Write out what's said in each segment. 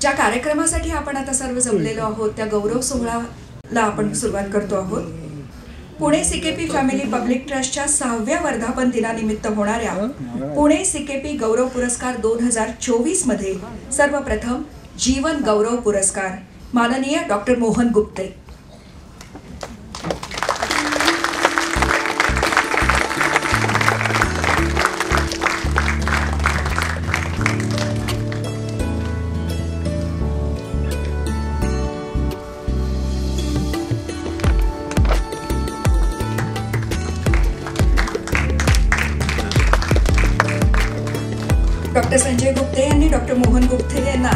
ज्या कार्यक्रमासाठी आपण आता सर्व जमलेलो आहोत त्या गौरव सोहळ्याला आपण सुरुवात करतो आहोत. पुणे सीकेपी फॅमिली पब्लिक ट्रस्टच्या 6व्या वर्धापन दिनानिमित्त होणाऱ्या पुणे सीकेपी गौरव पुरस्कार 2024 मध्ये सर्वप्रथम जीवन गौरव पुरस्कार माननीय डॉक्टर मोहन गुप्ते. डॉक्टर संजय गुप्ते यांनी डॉक्टर मोहन गुप्ते यांना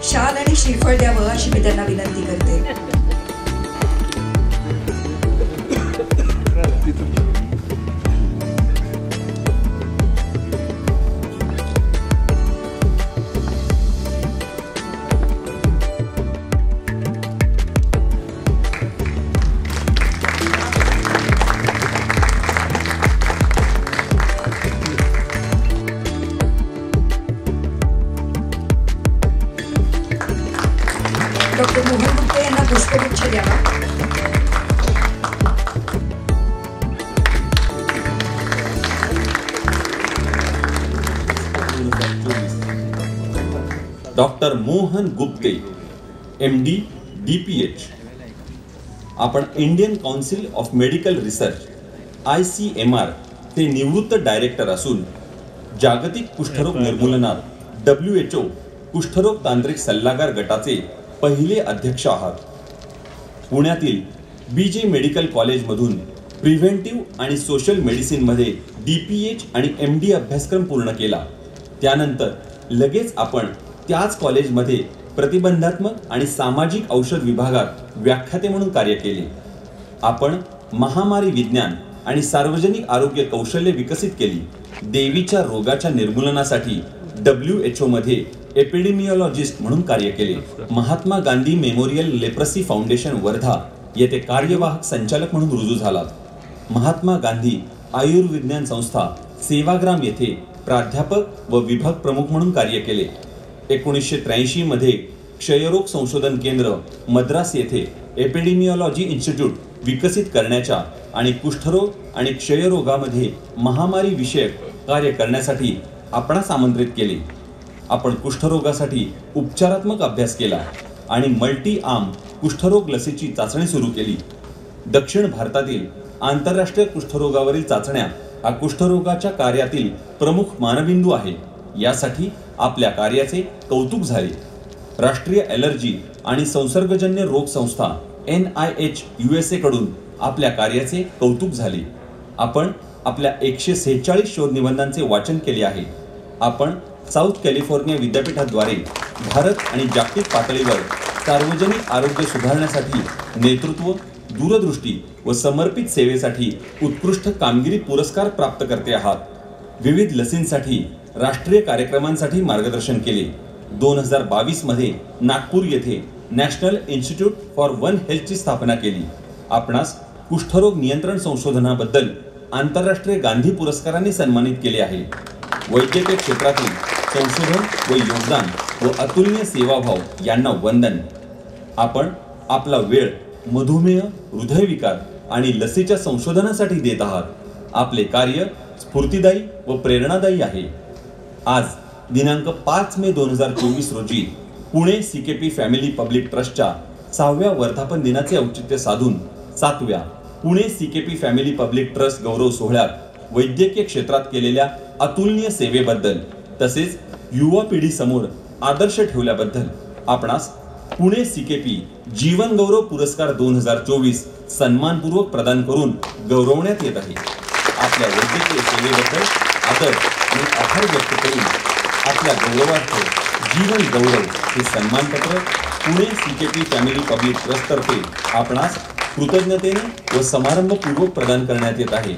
शाल आणि श्रीफळ द्यावं अशी मी त्यांना विनंती करते. डॉक्टर मोहन गुप्ते यांना पुष्पगुच्छ द्यावा. Doctor Mohan Gupte MD DPH. आपण Indian council of medical research ICMR ते निवृत्त डायरेक्टर असून जागतिक कुष्ठरोग निर्मूलनात WHO कुष्ठरोग तांत्रिक सल्लागार गटाचे पहिले अध्यक्ष आहात. पुण्यातील BJ मेडिकल कॉलेजमधून प्रिव्हेंटिव्ह आणि सोशल मेडिसिनमध्ये DPH आणि MD अभ्यासक्रम पूर्ण केला. त्यानंतर लगेच आपण त्याच कॉलेजमध्ये प्रतिबंधात्मक आणि सामाजिक औषध विभागात व्याख्याते म्हणून कार्य केले. आपण महामारी विज्ञान आणि सार्वजनिक आरोग्य कौशल्य विकसित केली. देवीच्या रोगाच्या निर्मूलनासाठी WHO मध्ये एपिडेमिओलॉजिस्ट म्हणून कार्य केले. Mahatma Gandhi memorial leprosy foundation Wardha येथे कार्यवाहक संचालक म्हणून रुजू झालात. महात्मा गांधी आयुर्विज्ञान संस्था सेवाग्राम येथे प्राध्यापक व विभाग प्रमुख म्हणून कार्य केले. 1983 मध्ये क्षयरोग संशोधन केंद्र मद्रास येथे एपिडेमिओलॉजी इन्स्टिट्यूट विकसित करण्याच्या आणि कुष्ठरोग आणि क्षयरोगामध्ये महामारी विषयक कार्य करण्यासाठी आपणास आमंत्रित केले. आपण कुष्ठरोगासाठी उपचारात्मक अभ्यास केला आणि मल्टी आर्म कुष्ठरोग लसीची चाचणी सुरू केली. दक्षिण भारतातील आंतरराष्ट्रीय कुष्ठरोगावरील चाचण्या हा कुष्ठरोगाच्या कार्यातील प्रमुख मानबिंदू आहे. यासाठी आपल्या कार्याचे कौतुक झाले. राष्ट्रीय ॲलर्जी आणि संसर्गजन्य रोग संस्था NIH USA कडून आपल्या कार्याचे कौतुक झाले. आपण आपल्या 146 शोध निबंधांचे वाचन केले आहे. आपण साऊथ कॅलिफोर्निया विद्यापीठाद्वारे भारत आणि जागतिक पातळीवर सार्वजनिक आरोग्य सुधारण्यासाठी नेतृत्व, दूरदृष्टी व समर्पित सेवेसाठी उत्कृष्ट कामगिरी पुरस्कार प्राप्त करते आहात. विविध लसींसाठी राष्ट्रीय कार्यक्रमांसाठी मार्गदर्शन केले. 2022 मध्ये नागपूर येथे नॅशनल इन्स्टिट्यूट फॉर वन हेल्थची स्थापना केली. आपणास कुष्ठरोग नियंत्रण संशोधनाबद्दल आंतरराष्ट्रीय गांधी पुरस्काराने सन्मानित केले आहे. वैद्यकीय क्षेत्रातील संशोधन व योगदान व अतुलनीय सेवाभाव यांना वंदन. आपण आपला वेळ मधुमेह, हृदयविकार आणि लसीच्या संशोधनासाठी देत आहात. आपले कार्य स्फूर्तिदायी व प्रेरणादायी आहे. आज दिनांक 5 मे 2024 रोजी पुणे सीकेपी फॅमिली पब्लिक ट्रस्टच्या 6व्या वर्धापन दिनाचे औचित्य साधून 7व्या Pune CKP family public trust गौरव सोहळ्यात वैद्यकीय क्षेत्रात केलेल्या अतुलनीय सेवेबद्दल तसेच युवा पिढीसमोर आदर्श ठेवल्याबद्दल आपणास पुणे सीकेपी जीवन गौरव पुरस्कार 2024 सन्मानपूर्वक प्रदान करून गौरवण्यात येत आहे. आपल्या वैद्यकीय सेवेबद्दल आदर आणि आभार व्यक्त करून आपल्या गौरवार्थ जीवन गौरव हे सन्मानपत्र पुणे सीकेपी फॅमिली पब्लिक ट्रस्टतर्फे आपणास कृतज्ञतेने व समारंभपूर्वक प्रदान करण्यात येत आहे.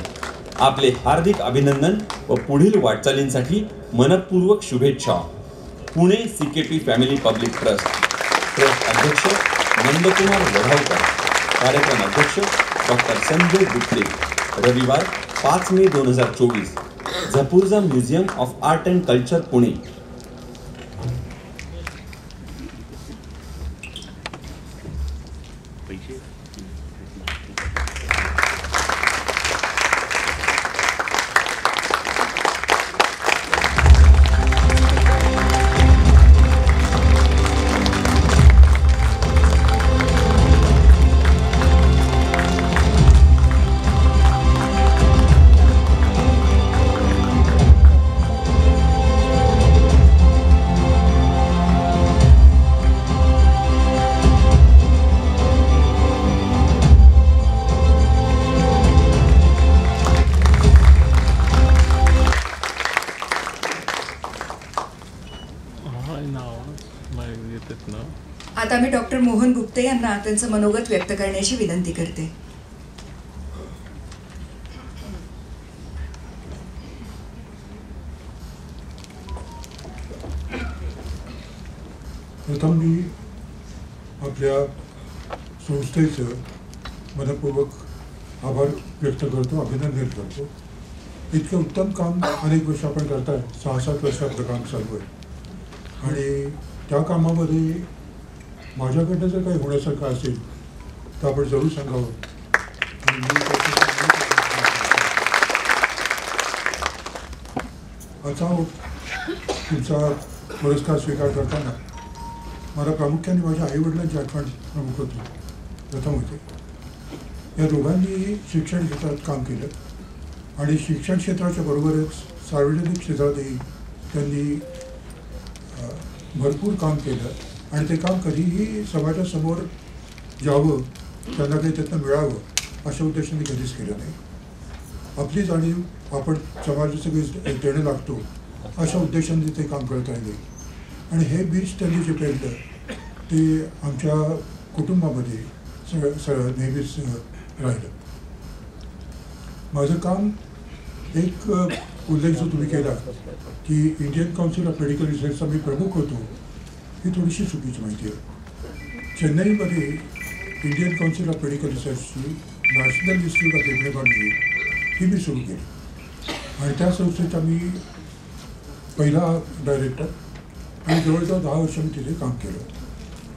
आपले हार्दिक अभिनंदन व पुढील वाटचालींसाठी मनपूर्वक शुभेच्छा. Pune CKP family public trust अध्यक्ष नंदकुमार वढावकर, कार्यक्रम अध्यक्ष डॉक्टर संजय गुप्ते. रविवार 5 May 2024, Zapurza museum of art and culture Pune. आता मी डॉक्टर मोहन गुप्ते यांना त्यांचं मनोगत व्यक्त करण्याची विनंती करते. प्रथम मी आपल्या संस्थेचं मनपूर्वक आभार व्यक्त करतो, अभिनंदन करतो. इतकं उत्तम काम अनेक वर्ष आपण करताय, 6-7 वर्ष आपलं काम चालू आहे आणि त्या कामामध्ये माझ्याकडनं जर काही होण्यासारखं असेल तर आपण जरूर सांगावं. आता तुमचा पुरस्कार स्वीकार करताना मला प्रामुख्याने माझ्या आईवडिलांची आठवण प्रमुख होती. प्रथम होते या दोघांनी शिक्षण क्षेत्रात काम केलं आणि शिक्षण क्षेत्राच्या बरोबरच सार्वजनिक क्षेत्रातही त्यांनी भरपूर काम केलं आणि ते काम कधीही समाजासमोर जावं, त्यांना काही त्यातनं मिळावं अशा उद्देशाने कधीच केलं नाही. आपली जाणीव आपण समाजाचं काही देणं लागतो अशा उद्देशाने ते काम करत राहिले आणि हे बीज त्यांनी जे पेरलं ते आमच्या कुटुंबामध्ये नेहमीच राहिलं. माझं काम एक उल्लेख जो तुम्ही केला की इंडियन काउन्सिल ऑफ मेडिकल रिसर्चचा मी प्रमुख होतो, ही थोडीशी चुकीची माहिती आहे. चेन्नईमध्ये इंडियन काउन्सिल ऑफ मेडिकल रिसर्चची नॅशनल इन्स्टिट्यूट ऑफ टेक्नॉलॉजी ही मी सुरू केली आणि त्या संस्थेचा मी पहिला डायरेक्टर आणि जवळजवळ 10 वर्ष मी तिथे काम केलं.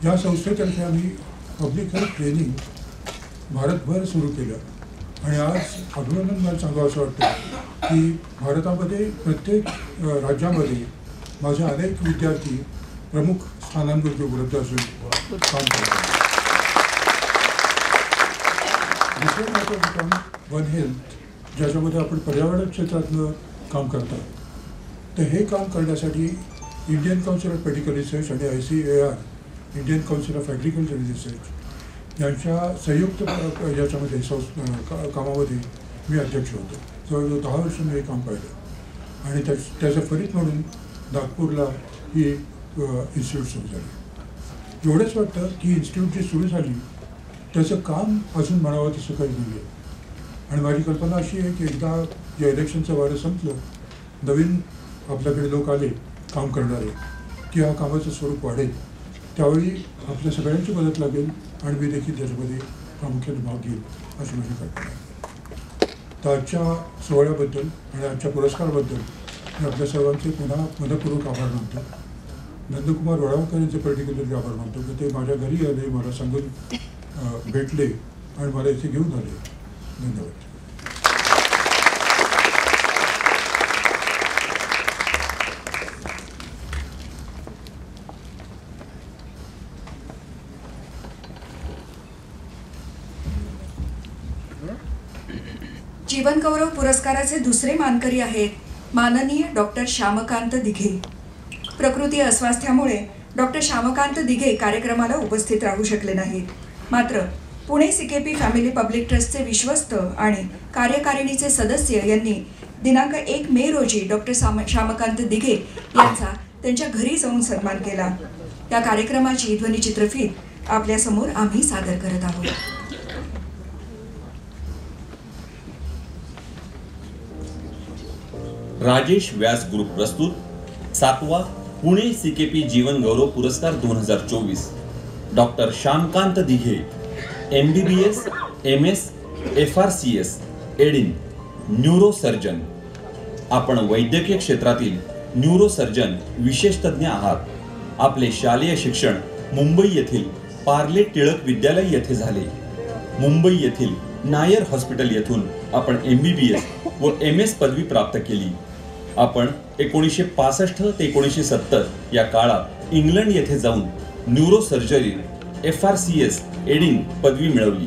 या संस्थेतर्फे आम्ही पब्लिक हेल्थ ट्रेनिंग भारतभर सुरू केलं आणि आज अभिनंदन मला सांगावं असं वाटतं की भारतामध्ये प्रत्येक राज्यामध्ये माझे अनेक विद्यार्थी प्रमुख स्थानांवरती उपलब्ध असून काम करतात. दुसरं महत्त्वाचं काम वन हेल्थ, ज्याच्यामध्ये आपण पर्यावरण क्षेत्रातनं काम करतात. तर हे काम करण्यासाठी Indian council of medical research आणि ICAR Indian council of agriculture research यांच्या संयुक्त याच्यामध्ये कामामध्ये मी अध्यक्ष होतो. जवळजवळ 10 वर्ष मी हे काम पाहिलं आणि त्याचं फलित म्हणून नागपूरला ही इन्स्टिट्यूट सुरू झाली. एवढंच वाटतं की इन्स्टिट्यूट जी सुरू झाली त्याचं काम अजून म्हणावं तसं काही नाही आहे आणि माझी कल्पना अशी आहे की एकदा या इलेक्शनचं वारं संपलं, नवीन आपल्याकडे लोक आले काम करणारे, की या कामाचं स्वरूप वाढेल, त्यावेळी आपल्या सगळ्यांची मदत लागेल आणि मी देखील त्याच्यामध्ये प्रामुख्याने भाग घेईल अशी माझी कल्पना आहे. तर आजच्या सोहळ्याबद्दल आणि आजच्या पुरस्काराबद्दल मी आपल्या सर्वांचे पुन्हा मनपूर्वक आभार मानतो. नंदकुमार वडावकर यांचे पर्टिक्युलरली आभार मानतो की ते माझ्या घरी आले, मला सांगून भेटले आणि मला इथे घेऊन आले. धन्यवाद. जीवनगौरव पुरस्काराचे दुसरे मानकरी आहेत माननीय डॉक्टर श्यामकांत दिघे. प्रकृती अस्वास्थ्यामुळे डॉक्टर श्यामकांत दिघे कार्यक्रमाला उपस्थित राहू शकले नाहीत. मात्र पुणे CKP फॅमिली पब्लिक ट्रस्टचे विश्वस्त आणि कार्यकारिणीचे सदस्य यांनी दिनांक 1 मे रोजी डॉक्टर श्यामकांत दिघे यांचा त्यांच्या घरी जाऊन सन्मान केला. या कार्यक्रमाची ध्वनिचित्रफीत आपल्यासमोर आम्ही सादर करत आहोत. राजेश व्यास ग्रुप प्रस्तुत 7वा पुणे CKP जीवन गौरव पुरस्कार 2024 doctor Shyamkant Dighe, MBBS, MS, FRCS, Adin, neurosurgeon. आपण वैद्यकीय क्षेत्रातील न्यूरोसर्जन विशेष तज्ञ आहात. आपले शालेय शिक्षण मुंबई येथील पार्ले टिळक विद्यालय येथे झाले. मुंबई येथील नायर हॉस्पिटल येथून आपण MBBS व MS पदवी प्राप्त केली. आपण 1965 ते 1970 या काळात इंग्लंड येथे जाऊन न्यूरोसर्जरी FRCS एडिंग पदवी मिळवली.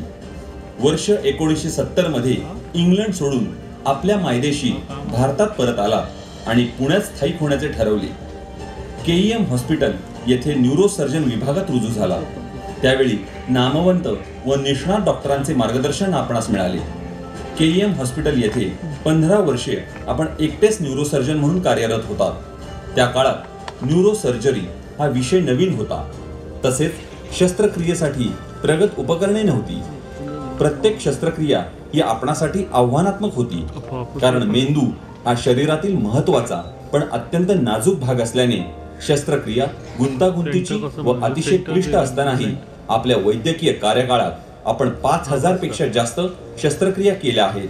वर्ष 1970 मध्ये इंग्लंड सोडून आपल्या मायदेशी भारतात परत आला आणि पुण्यात स्थायिक होण्याचे ठरवले. KEM हॉस्पिटल येथे न्यूरोसर्जन विभागात रुजू झाला. त्यावेळी नामवंत व निष्णात डॉक्टरांचे मार्गदर्शन आपणास मिळाले. KEM हॉस्पिटल येथे 15 वर्षे आपण एकटेच न्यूरोसर्जन म्हणून कार्यरत होतात. त्या काळात न्यूरोसर्जरी हा विषय नवीन होता. तसेच शस्त्रक्रियेसाठी प्रगत उपकरणे नव्हती. प्रत्येक शस्त्रक्रिया ही आपणासाठी आव्हानात्मक होती, कारण मेंदू हा शरीरातील महत्वाचा पण अत्यंत नाजूक भाग असल्याने शस्त्रक्रिया गुंतागुंतीची व अतिशय क्लिष्ट असतानाही आपल्या वैद्यकीय कार्यकाळात आपण 5000 पेक्षा जास्त शस्त्रक्रिया केल्या आहेत.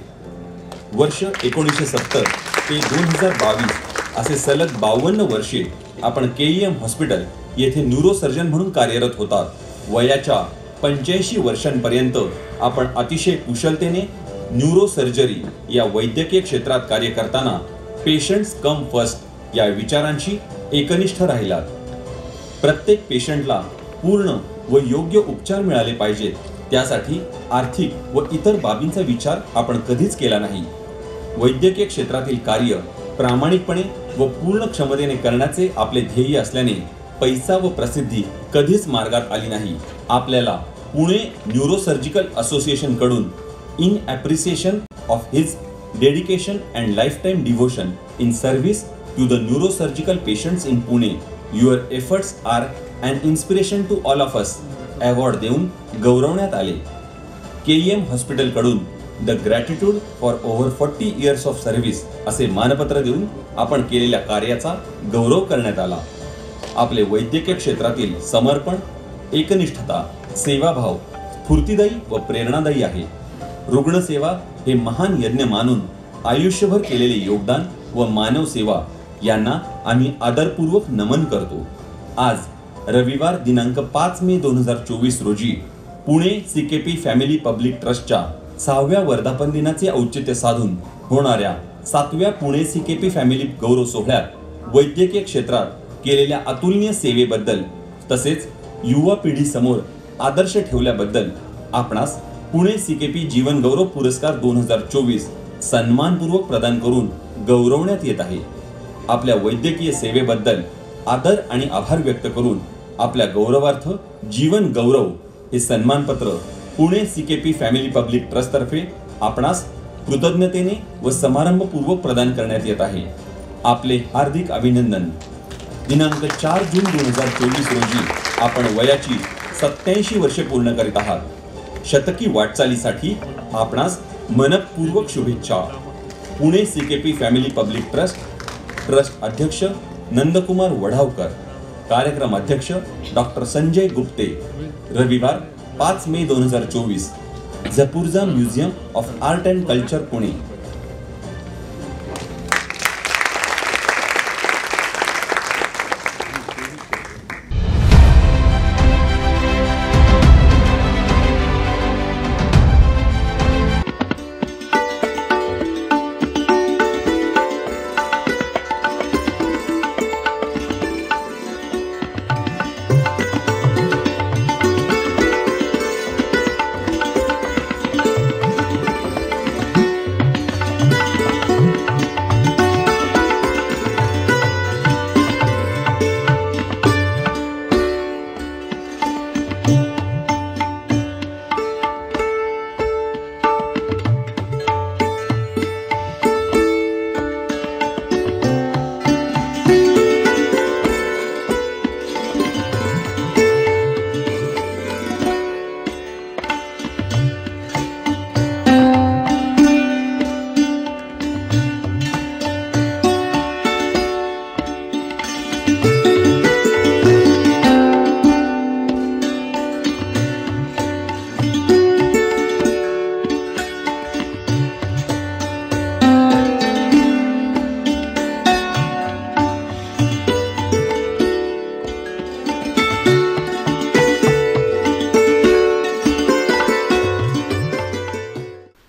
वर्ष 1970 ते 2022 असे सलग 52 वर्षे आपण KEM हॉस्पिटल येथे न्यूरोसर्जन म्हणून कार्यरत होतात. वयाच्या 85 वर्षांपर्यंत आपण अतिशय कुशलतेने न्यूरोसर्जरी या वैद्यकीय क्षेत्रात कार्य करताना पेशंट्स कम फर्स्ट या विचारांशी एकनिष्ठ राहिलात. प्रत्येक पेशंटला पूर्ण व योग्य उपचार मिळाले पाहिजेत, त्यासाठी आर्थिक व इतर बाबींचा विचार आपण कधीच केला नाही. वैद्यकीय क्षेत्रातील कार्य प्रामाणिकपणे व पूर्ण क्षमतेने करण्याचे आपले ध्येय असल्याने पैसा व प्रसिद्धी कधीच मार्गात आली नाही. आपल्याला पुणे न्यूरोसर्जिकल असोसिएशन कडून in appreciation of his dedication and lifetime devotion in service to the neurosurgical patients in Pune, your efforts are an inspiration to all of us award देऊन गौरवण्यात आले. KEM हॉस्पिटल कडून the gratitude for over 40 years of service असे मानपत्र देऊन आपण केलेल्या कार्याचा गौरव करण्यात आला. आपले वैद्यकीय क्षेत्रातील समर्पण, एकनिष्ठता, सेवाभाव स्फूर्तिदायी व प्रेरणादायी आहे. रुग्णसेवा हे महान यज्ञ मानून आयुष्यभर केलेले योगदान व मानव सेवा यांना आम्ही आदरपूर्वक नमन करतो. आज रविवार दिनांक 5 मे 2024 रोजी पुणे CKP फॅमिली पब्लिक ट्रस्टच्या 6व्या वर्धापन दिनाचे औचित्य साधून होणाऱ्या 7व्या पुणे CKP फॅमिली गौरव सोहळ्यात वैद्यकीय क्षेत्रात केलेल्या अतुलनीय सेवेबद्दल तसेच युवा पिढीसमोर आदर्श ठेवल्याबद्दल आपणास पुणे CKP जीवन गौरव पुरस्कार 2024 सन्मानपूर्वक प्रदान करून गौरवण्यात येत आहे. आपल्या वैद्यकीय सेवेबद्दल आदर आणि आभार व्यक्त करून आपल्या गौरवार्थ जीवन गौरव हे सन्मानपत्र पुणे CKP फॅमिली पब्लिक ट्रस्टतर्फे आपणास कृतज्ञतेने व समारंभपूर्वक प्रदान करण्यात येत आहे. आपले हार्दिक अभिनंदन. दिनांक 4 जून 2024 रोजी आपण वयाची 87 वर्षे पूर्ण करीत आहात. शतकी वाटचालीसाठी आपणास मनपूर्वक शुभेच्छा. Pune CKP family public trust अध्यक्ष नंदकुमार वढावकर, कार्यक्रम अध्यक्ष डॉक्टर संजय गुप्ते. रविवार 5 May 2024, Zapurza museum of art and culture Pune.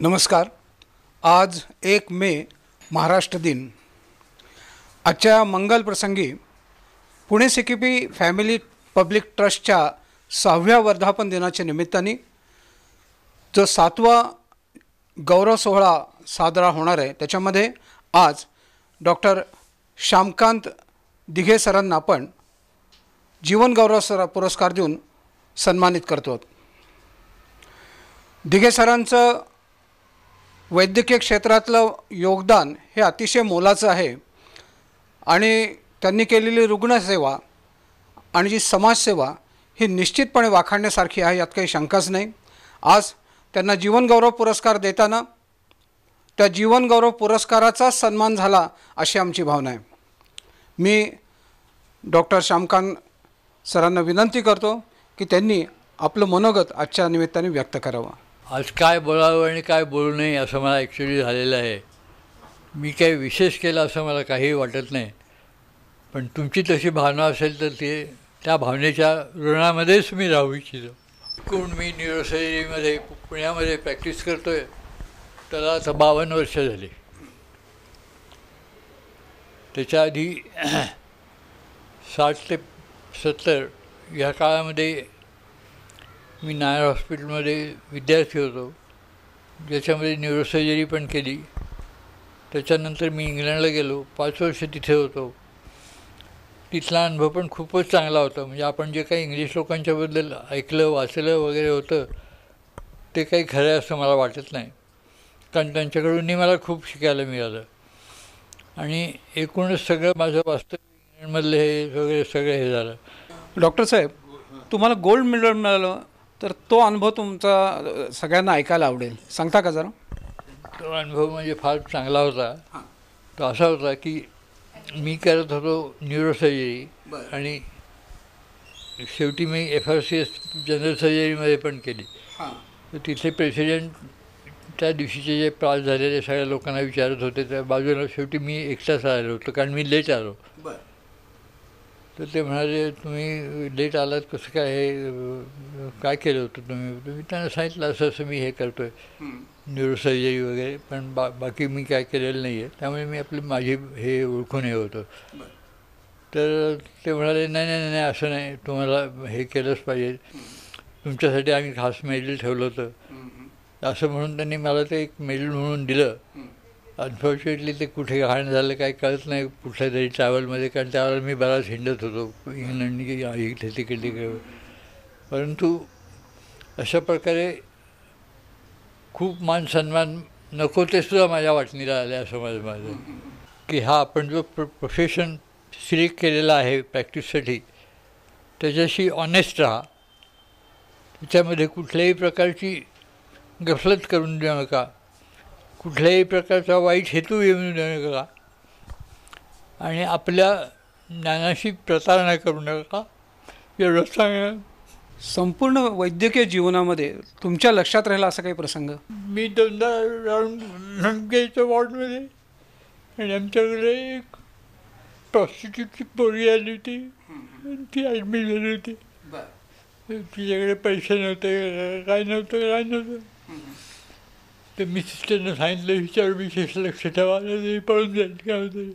नमस्कार. आज 1 मे महाराष्ट्र दिन. आजच्या मंगल प्रसंगी पुणे CKP फॅमिली पब्लिक ट्रस्टच्या 6व्या वर्धापन दिनाच्या निमित्ताने जो 7वा गौरव सोहळा साजरा होणार आहे, त्याच्यामध्ये आज डॉक्टर श्यामकांत दिघे सरांना आपण जीवन गौरव पुरस्कार देऊन सन्मानित करतो. दिघे सरांचं वैद्यकीय क्षेत्रातलं योगदान हे अतिशय मोलाचं आहे आणि त्यांनी केलेली रुग्णसेवा आणि जी समाजसेवा ही निश्चितपणे वाखाणण्यासारखी आहे, यात काही शंकाच नाही. आज त्यांना जीवनगौरव पुरस्कार देताना त्या जीवनगौरव पुरस्काराचा सन्मान झाला अशी आमची भावना आहे. मी डॉक्टर श्यामकांत सरांना विनंती करतो की त्यांनी आपलं मनोगत आजच्या निमित्ताने व्यक्त करावं. आज काय बोलावं आणि काय बोलू नये असं मला ॲक्च्युली झालेलं आहे. मी काही विशेष केलं असं मला काही वाटत नाही, पण तुमची तशी भावना असेल तर त्या भावनेच्या ऋणामध्येच मी राहू इच्छितो. कोण मी न्यूरोसर्जरीमध्ये पुण्यामध्ये प्रॅक्टिस करतो आहे त्याला आता 52 वर्ष झाली. त्याच्या आधी 60 ते 70 ह्या काळामध्ये मी नायर हॉस्पिटलमध्ये विद्यार्थी होतो, ज्याच्यामध्ये न्यूरोसर्जरी पण केली. त्याच्यानंतर मी इंग्लंडला गेलो, 5 वर्ष तिथे होतो. तिथला अनुभव पण खूपच चांगला होता. म्हणजे आपण जे काही इंग्लिश लोकांच्याबद्दल ऐकलं वाचलं वगैरे होतं ते काही खरं आहे असं मला वाटत नाही, कारण त्यांच्याकडूनही मला खूप शिकायला मिळालं. आणि एकूणच सगळं माझं वास्तव इंग्लंडमधलं हे वगैरे सगळं हे झालं. डॉक्टर साहेब, तुम्हाला गोल्ड मेडल मिळालं तर तो अनुभव तुमचा सगळ्यांना ऐकायला आवडेल, सांगता का जरा? तो अनुभव म्हणजे फार चांगला होता. तो असा होता की मी करत होतो न्यूरोसर्जरी आणि शेवटी मी FRCS जनरल सर्जरीमध्ये पण केली. तर तिथले प्रेसिडेंट त्या दिवशीचे जे पास झालेले सगळ्या लोकांना विचारत होते, त्या बाजूला शेवटी मी एकटाच आलो होतो, कारण मी लेट आलो. तर ते म्हणाले, तुम्ही लेट आलात कसं काय, हे काय केलं होतं तुम्ही? मी त्यांना सांगितलं असं असं मी हे करतो आहे न्यूरोसर्जरी वगैरे, पण बाकी मी काय केलेलं नाही आहे, त्यामुळे मी माझी हे ओळखून हे होतं. तर ते म्हणाले, नाही नाही नाही असं नाही, तुम्हाला हे केलंच पाहिजे, तुमच्यासाठी आम्ही खास मेडल ठेवलं होतं. असं म्हणून त्यांनी मला ते एक मेडल म्हणून दिलं. अनफॉर्च्युनेटली ते कुठे घाण झालं काही कळत नाही कुठल्या तरी ट्रॅव्हलमध्ये, कारण त्यावेळेला मी बराच हिंडत होतो इंग्लंडनी इथे तिकडे. परंतु अशा प्रकारे खूप मान सन्मान नको ते सुद्धा माझ्या वाटणीला आले असं माझं की हा आपण जो प्रोफेशन सिलेक्ट केलेला आहे प्रॅक्टिससाठी त्याच्याशी ऑनेस्ट राहा, त्याच्यामध्ये कुठल्याही प्रकारची गफलत करून देऊ नका, कुठल्याही प्रकारचा वाईट हेतू येऊन देऊ नका आणि आपल्या ज्ञानाशी प्रतारणा करू नका, एवढं सांगा. संपूर्ण वैद्यकीय जीवनामध्ये तुमच्या लक्षात राहिला असा काही प्रसंग? मी 2दा राऊंड नमक्याच्या वॉर्डमध्ये आणि आमच्याकडे एक प्रॉस्टिट्यूटची पोरगी आली होती, ती ॲडमिट झाली होती. तिच्याकडे पैसे नव्हते, काय नव्हतं. तर मी सिस्टरनं सांगितलं, विचार विशेष लक्ष ठेवा, तरी पळून जाईल काय होतं.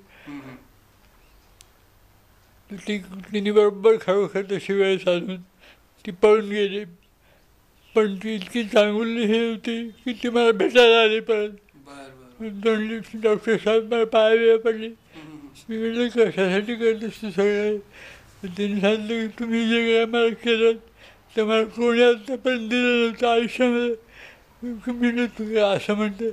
तिने बरोबर खरोखर तशी वेळ साधून ती पळून गेली. पण ती इतकी चांगली हे होती की ती मला भेटायला आली परत. 2 दिवशी डॉक्टर साहेब मला पाया पडली. मी म्हटलं, कशासाठी करत असते सगळं? तिने सांगितलं की तुम्ही जे काय मला केलं तर मला कोणी आतापर्यंत दिलं नव्हतं आयुष्यामध्ये. मी तुझं असं म्हणते.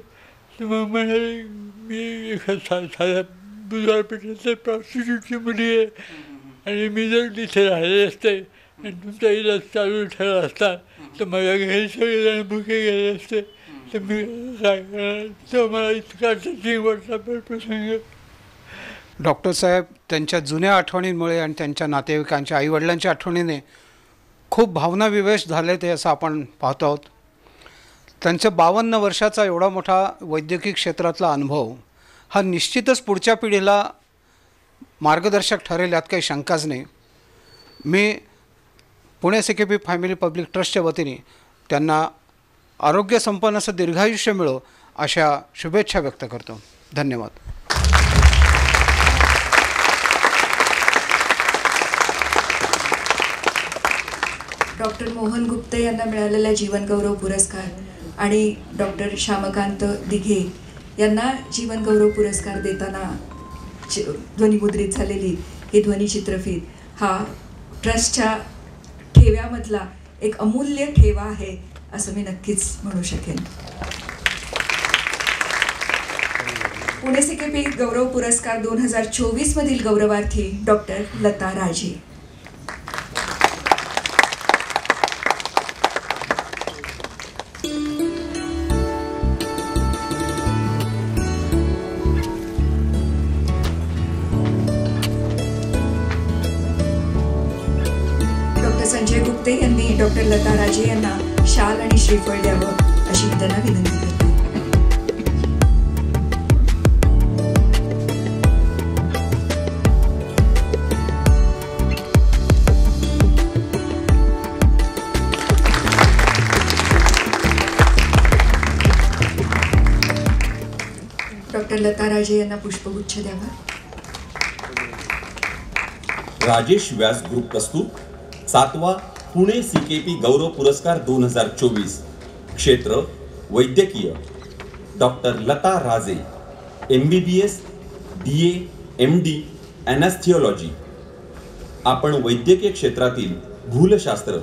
तर मग म्हणाले, मी एखाद्या साध्या बुधवारपेठेतल्या प्रॉस्टिट्यूटची मुली आहे आणि मी जर तिथे राहिले असते आणि तुमचा इलाज चालू ठेवला असता तर माझ्या घरी सगळेजण भुके गेले असते, तर मी काय करणार? तर मला इतका टचिंग वाटला प्रसंग. डॉक्टर साहेब, त्यांच्या जुन्या आठवणींमुळे आणि त्यांच्या नातेवाईकांच्या आईवडिलांच्या आठवणीने खूप भावनाविवेश झाले ते असं आपण पाहतो आहोत. त्यांच्या 52 वर्षाचा एवढा मोठा वैद्यकीय क्षेत्रातला अनुभव हा निश्चितच पुढच्या पिढीला मार्गदर्शक ठरेल, यात काही शंकाच नाही. मी पुणे CKP फॅमिली पब्लिक ट्रस्टच्या वतीने त्यांना आरोग्य संपन्न असं दीर्घायुष्य मिळो अशा शुभेच्छा व्यक्त करतो. धन्यवाद. डॉक्टर मोहन गुप्ते यांना मिळालेला जीवनगौरव पुरस्कार आणि डॉक्टर श्यामकांत दिघे यांना जीवनगौरव पुरस्कार देताना ध्वनिमुद्रित झालेली ही ध्वनिचित्रफीत हा ट्रस्टच्या ठेव्यामधला एक अमूल्य ठेवा आहे असं मी नक्कीच म्हणू शकेन. पुणे सिकेपी गौरव पुरस्कार 2024 मधील गौरवार्थी डॉक्टर लता राजे. संजय गुप्ते यांनी डॉक्टर लता राजे यांना शाल आणि श्रीफळ द्यावं अशी मी त्यांना विनंती करते. डॉक्टर लता राजे यांना पुष्पगुच्छ द्यावा. राजेश व्यास ग्रुप प्रस्तुत 7वा पुणे सीकेपी गौरव पुरस्कार 2024 क्षेत्र वैद्यकीय डॉक्टर लता राजे MBBS DA MD ॲनेस्थेसियोलॉजी. आपण वैद्यकीय क्षेत्रातील भूलशास्त्र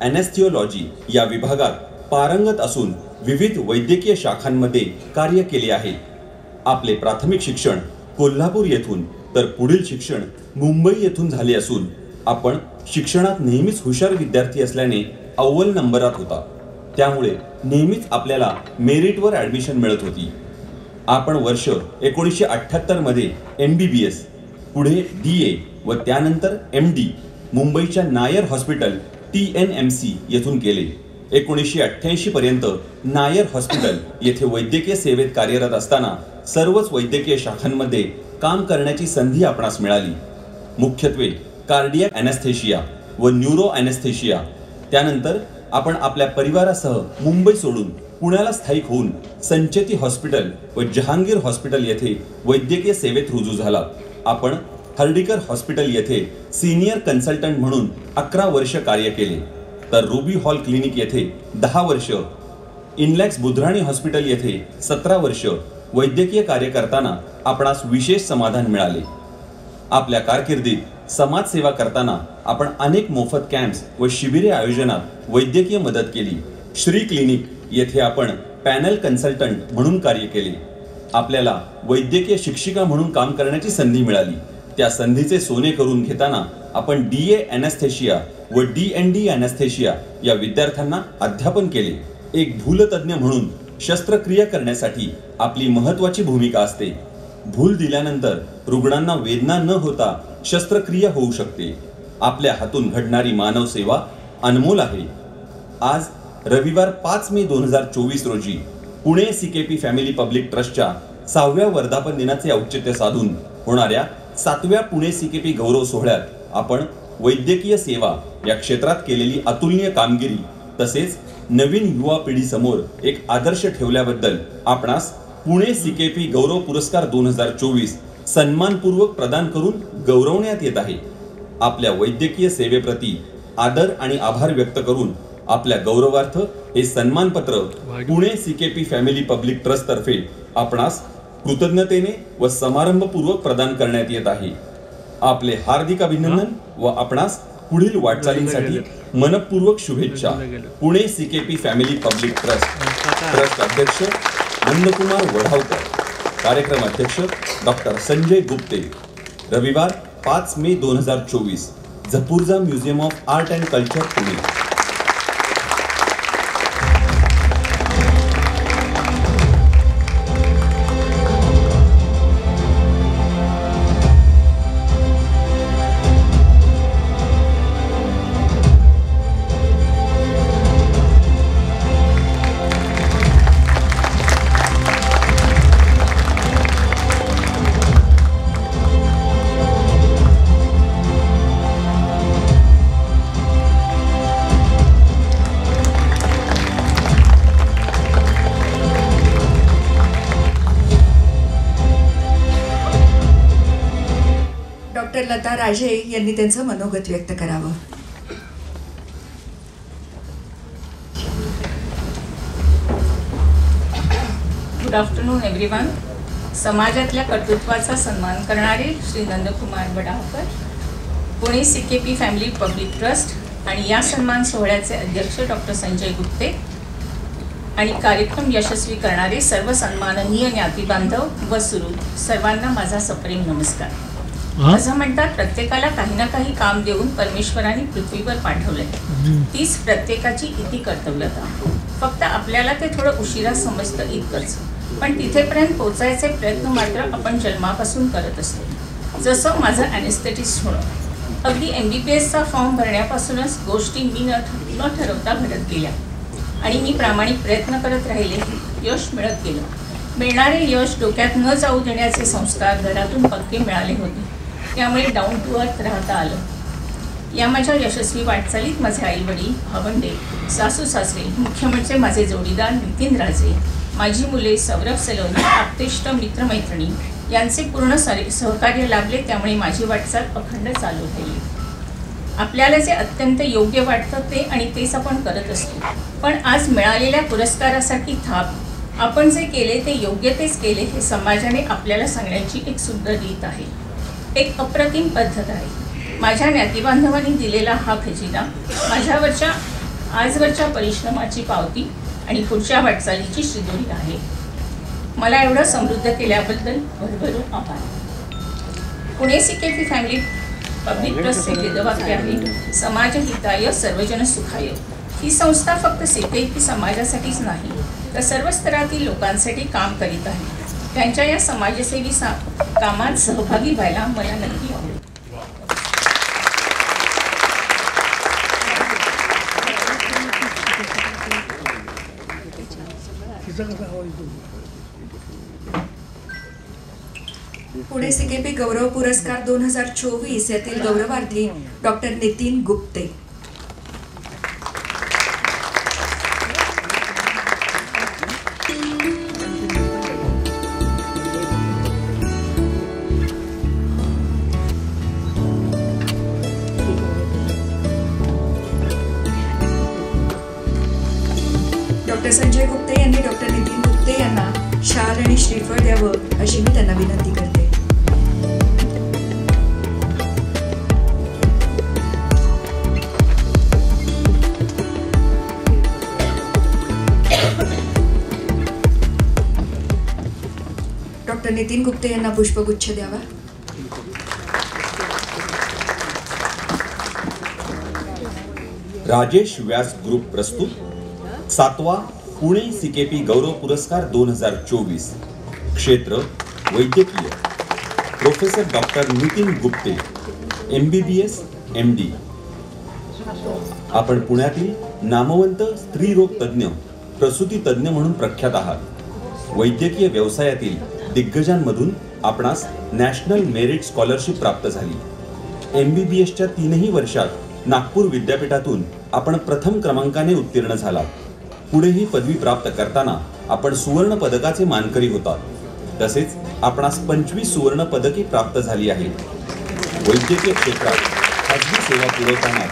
ॲनेस्थेसियोलॉजी या विभागात पारंगत असून विविध वैद्यकीय शाखांमध्ये कार्य केले आहे. आपले प्राथमिक शिक्षण कोल्हापूर येथून तर पुढील शिक्षण मुंबई येथून झाले असून आपण शिक्षणात नेहमीच हुशार विद्यार्थी असल्याने अव्वल नंबरात होता. त्यामुळे नेहमीच आपल्याला मेरिटवर ॲडमिशन मिळत होती. आपण वर्ष 1978 मध्ये MBBS, पुढे DA व त्यानंतर MD मुंबईच्या नायर हॉस्पिटल TNMC येथून केले. 1988 पर्यंत नायर हॉस्पिटल येथे वैद्यकीय सेवेत कार्यरत असताना सर्वच वैद्यकीय शाखांमध्ये काम करण्याची संधी आपणास मिळाली. मुख्यत्वे कार्डियक ॲनेस्थेशिया व न्यूरो ॲनेस्थेशिया. त्यानंतर आपण आपल्या परिवारासह मुंबई सोडून पुण्याला स्थायिक होऊन संचेती हॉस्पिटल व जहांगीर हॉस्पिटल येथे वैद्यकीय सेवेत रुजू झालात. आपण हर्डीकर हॉस्पिटल येथे सिनियर कन्सल्टंट म्हणून 11 वर्ष कार्य केले, तर रुबी हॉल क्लिनिक येथे 10 वर्ष, इनलॅक्स बुधराणी हॉस्पिटल येथे 17 वर्ष वैद्यकीय कार्य करताना आपणास विशेष समाधान मिळाले. आपल्या कारकिर्दीत समाजसेवा करताना आपण अनेक मोफत कॅम्प्स व शिबिरे आयोजनात वैद्यकीय मदत केली. श्री क्लिनिक येथे आपण पॅनल कन्सल्टंट म्हणून कार्य केले. आपल्याला वैद्यकीय शिक्षिका म्हणून काम करण्याची संधी मिळाली. त्या संधीचे सोने करून घेताना आपण DA ॲनेस्थेशिया व DND ॲनेस्थेशिया या विद्यार्थ्यांना अध्यापन केले. एक भूलतज्ञ म्हणून शस्त्रक्रिया करण्यासाठी आपली महत्त्वाची भूमिका असते. भूल दिल्यानंतर रुग्णांना वेदना न होता शस्त्रक्रिया होऊ शकते. आपल्या हातून घडणारी मानव सेवा अनमोल आहे. आज रविवार 5 मे 2024 रोजी पुणे CKP फॅमिली पब्लिक ट्रस्टच्या 6व्या वर्धापन दिनाचे औचित्य साधून होणाऱ्या 7व्या पुणे CKP गौरव सोहळ्यात आपण वैद्यकीय सेवा या क्षेत्रात केलेली अतुलनीय कामगिरी तसेच नवीन युवा पिढीसमोर एक आदर्श ठेवल्याबद्दल आपणास पुणे CKP गौरव पुरस्कार 2024 सन्मानपूर्वक प्रदान करून गौरवण्यात येत आहे. आपल्या वैद्यकीय सेवेप्रती आदर आणि आभार व्यक्त करून आपल्या गौरवार्थ हे सन्मानपत्र Pune CKP family public trust तर्फे आपणास कृतज्ञतेने व समारंभपूर्वक प्रदान करण्यात येत आहे. आपले हार्दिक अभिनंदन व आपणास पुढील वाटचालींसाठी मनपूर्वक शुभेच्छा. Pune CKP family public trust अध्यक्ष नंदकुमार वढावकर, कार्यक्रम अध्यक्ष डॉक्टर संजय गुप्ते. रविवार 5 May 2024 Zapurza museum of art and culture Pune. Doctor Lata Raje यांनी त्यांचं मनोगत व्यक्त करावं. Good afternoon everyone. समाजातल्या कर्तृत्वाचा सन्मान करणारे Shri Nandkumar Badavkar, Pune CKP family public trust आणि या सन्मान सोहळ्याचे अध्यक्ष डॉक्टर संजय गुप्ते आणि कार्यक्रम यशस्वी करणारे सर्व सन्माननीय ज्ञातीबांधव व सुरू सर्वांना माझा सप्रेम नमस्कार. असं म्हणतात, प्रत्येकाला काही ना काही काम देऊन परमेश्वराने पृथ्वीवर पाठवलंय. तीच प्रत्येकाची इति कर्तव्यता. फक्त आपल्याला ते थोडं उशिरा समजतं इतकंच, पण तिथेपर्यंत पोचायचे प्रयत्न मात्र आपण जन्मापासून करत असतो. जसं माझं ॲनेस्थेटिस्ट होणं, अगदी MBBSचा फॉर्म भरण्यापासूनच गोष्टी मी न ठरवता घडत गेल्या आणि मी प्रामाणिक प्रयत्न करत राहिले. यश मिळत गेलं. मिळणारे यश डोक्यात न जाऊ देण्याचे संस्कार घरातून पक्के मिळाले होते. त्यामुळे डाऊन टू अर्थ राहता आलं. या माझ्या यशस्वी वाटचालीत माझे आई वडील, भावंडे, सासू सासरे, मुख्य म्हणजे माझे जोडीदार नितीन राजे, माझी मुले सौरभ सलोनी, आप्तेष्ट मित्रमैत्रिणी यांचे पूर्ण सहकार्य लाभले. त्यामुळे माझी वाटचाल अखंड चालू राहिली. आपल्याला जे अत्यंत योग्य वाटतं ते आणि तेच आपण करत असतो. पण आज मिळालेल्या पुरस्कारासाठी थाप आपण जे केले ते योग्य तेच केले हे समाजाने आपल्याला सांगण्याची एक सुंदर रीत आहे, एक अप्रतिम पद्धत आहे. माझ्या ज्ञातीबांधवांनी दिलेला हा खजिना माझ्यावरच्या आजवरच्या परिश्रमाची पावती आणि पुढच्या वाटचालीची श्रीदोरी आहे. मला एवढं समृद्ध केल्याबद्दल भरभरून आभार. पुणे CKP फॅमिली पब्लिक ट्रस्टचे वेदवाक्य आहे, समाजहिताय सर्वजन सुखाय. ही संस्था फक्त CKP समाजासाठीच नाही तर सर्व स्तरातील लोकांसाठी काम करीत आहे. त्यांच्या या समाजसेवी कामात सहभागी व्हायला मला नक्की आवडेल. पुणे CKP गौरव पुरस्कार 2024 यातील गौरवार्थी डॉक्टर नितीन गुप्ते. डॉक्टर संजय गुप्ते यांनी डॉक्टर नितीन गुप्ते यांना शाल आणि श्रीफळ द्यावं अशी मी त्यांना विनंती करते. डॉक्टर नितीन गुप्ते यांना पुष्पगुच्छ द्यावा. राजेश व्यास ग्रुप प्रस्तुत 7वा पुणे CKP गौरव पुरस्कार 2024. क्षेत्र वैद्यकीय. Professor doctor Nitin Gupte, MBBS MD. आपण पुण्यातील नामवंत स्त्रीरोग तज्ज्ञ, प्रसूती तज्ज्ञ म्हणून प्रख्यात आहात. वैद्यकीय व्यवसायातील दिग्गजांमधून आपणास नॅशनल मेरिट स्कॉलरशिप प्राप्त झाली. MBBSच्या 3ही वर्षात नागपूर विद्यापीठातून आपण प्रथम क्रमांकाने उत्तीर्ण झालात. पुढेही पदवी प्राप्त करताना आपण सुवर्ण पदकाचे मानकरी होतात. तसेच आपणास 25 सुवर्ण पदके प्राप्त झाली आहेत. वैद्यकीय क्षेत्रात खाजगी सेवा पुरवताना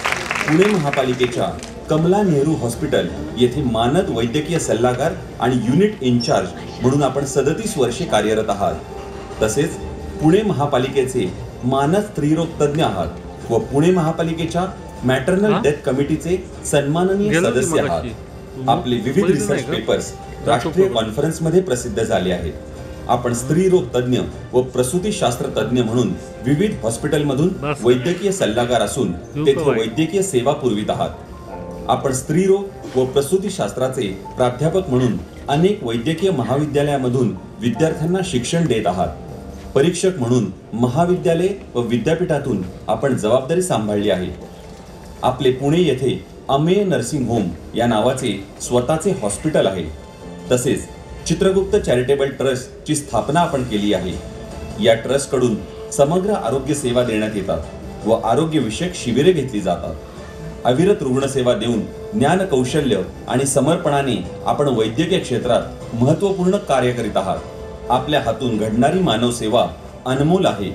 पुणे महापालिकेच्या कमला नेहरू हॉस्पिटल येथे मानद वैद्यकीय सल्लागार आणि युनिट इन्चार्ज म्हणून आपण 37 वर्षे कार्यरत आहात. तसेच पुणे महापालिकेचे मानद स्त्रीरोग तज्ज्ञ आहात व पुणे महापालिकेच्या मॅटर्नल डेथ कमिटीचे सन्माननीय सदस्य आहात. आपले विविध रिसर्च पेपर्स राष्ट्रीय कॉन्फरन्समध्ये प्रसिद्ध झाले आहेत. आपण स्त्रीरोग तज्ज्ञ व प्रसूतीशास्त्र तज्ज्ञ म्हणून विविध हॉस्पिटलमधून वैद्यकीय सल्लागार असून तेथे वैद्यकीय सेवा पुरवित आहात. आपण स्त्रीरोग व प्रसूतीशास्त्राचे प्राध्यापक म्हणून अनेक वैद्यकीय महाविद्यालयामधून विद्यार्थ्यांना शिक्षण देत आहात. परीक्षक म्हणून महाविद्यालय व विद्यापीठातून आपण जबाबदारी सांभाळली आहे. आपले पुणे येथे अमेय नर्सिंग होम या नावाचे स्वतःचे हॉस्पिटल आहे. तसेच चित्रगुप्त चॅरिटेबल ट्रस्टची स्थापना आपण केली आहे. या ट्रस्टकडून समग्र आरोग्य सेवा देण्यात येतात व आरोग्यविषयक शिबिरे घेतली जातात. अविरत रुग्णसेवा देऊन ज्ञान कौशल्य आणि समर्पणाने आपण वैद्यकीय क्षेत्रात महत्त्वपूर्ण कार्य करीत आहात. आपल्या हातून घडणारी मानव सेवा अनमोल आहे.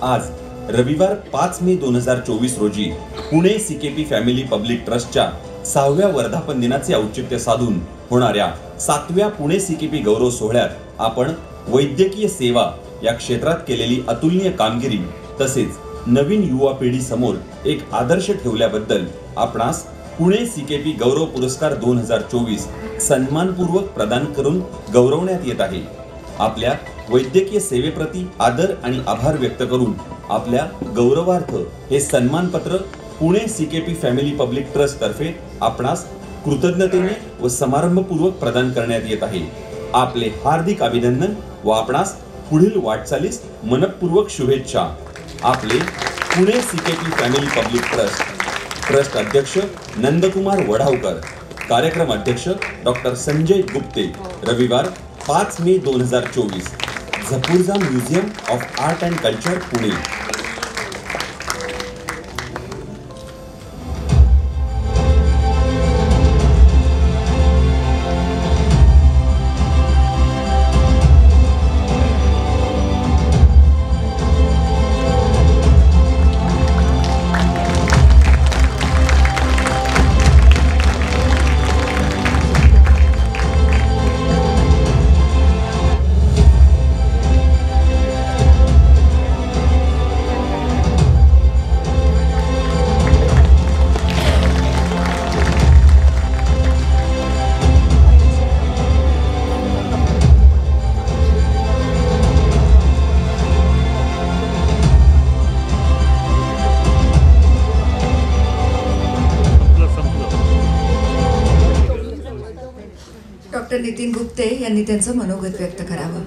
आज रविवार 5 मे 2024 रोजी पुणे सीकेपी फॅमिली पब्लिक ट्रस्टच्या 6व्या वर्धापन दिनाचे औचित्य साधून होणाऱ्या 7व्या पुणे सीकेपी गौरव सोहळ्यात आपण वैद्यकीय सेवा या क्षेत्रात केलेली अतुलनीय कामगिरी तसेच नवीन युवा पिढी समोर एक आदर्श ठेवल्याबद्दल आपणास पुणे सीकेपी गौरव पुरस्कार 2024 सन्मानपूर्वक प्रदान करून गौरवण्यात येत आहे। आपल्या वैद्यकीय सेवेप्रती आदर आणि आभार व्यक्त करून आपल्या गौरवार्थ हे सन्मानपत्र Pune CKP family public trust तर्फे आपणास कृतज्ञतेने व समारंभपूर्वक प्रदान करण्यात येत आहे। आपले हार्दिक अभिनंदन व आपणास पुढील वाटचालीस मनपूर्वक शुभेच्छा। आपले Pune CKP family public trust अध्यक्ष नंदकुमार वढावकर, कार्यक्रम अध्यक्ष डॉक्टर संजय गुप्ते। रविवार 5 May 2024 Zapurza museum of art and culture Pune. Doctor Nitin Gupte यांनी त्यांचं मनोगत व्यक्त करावं।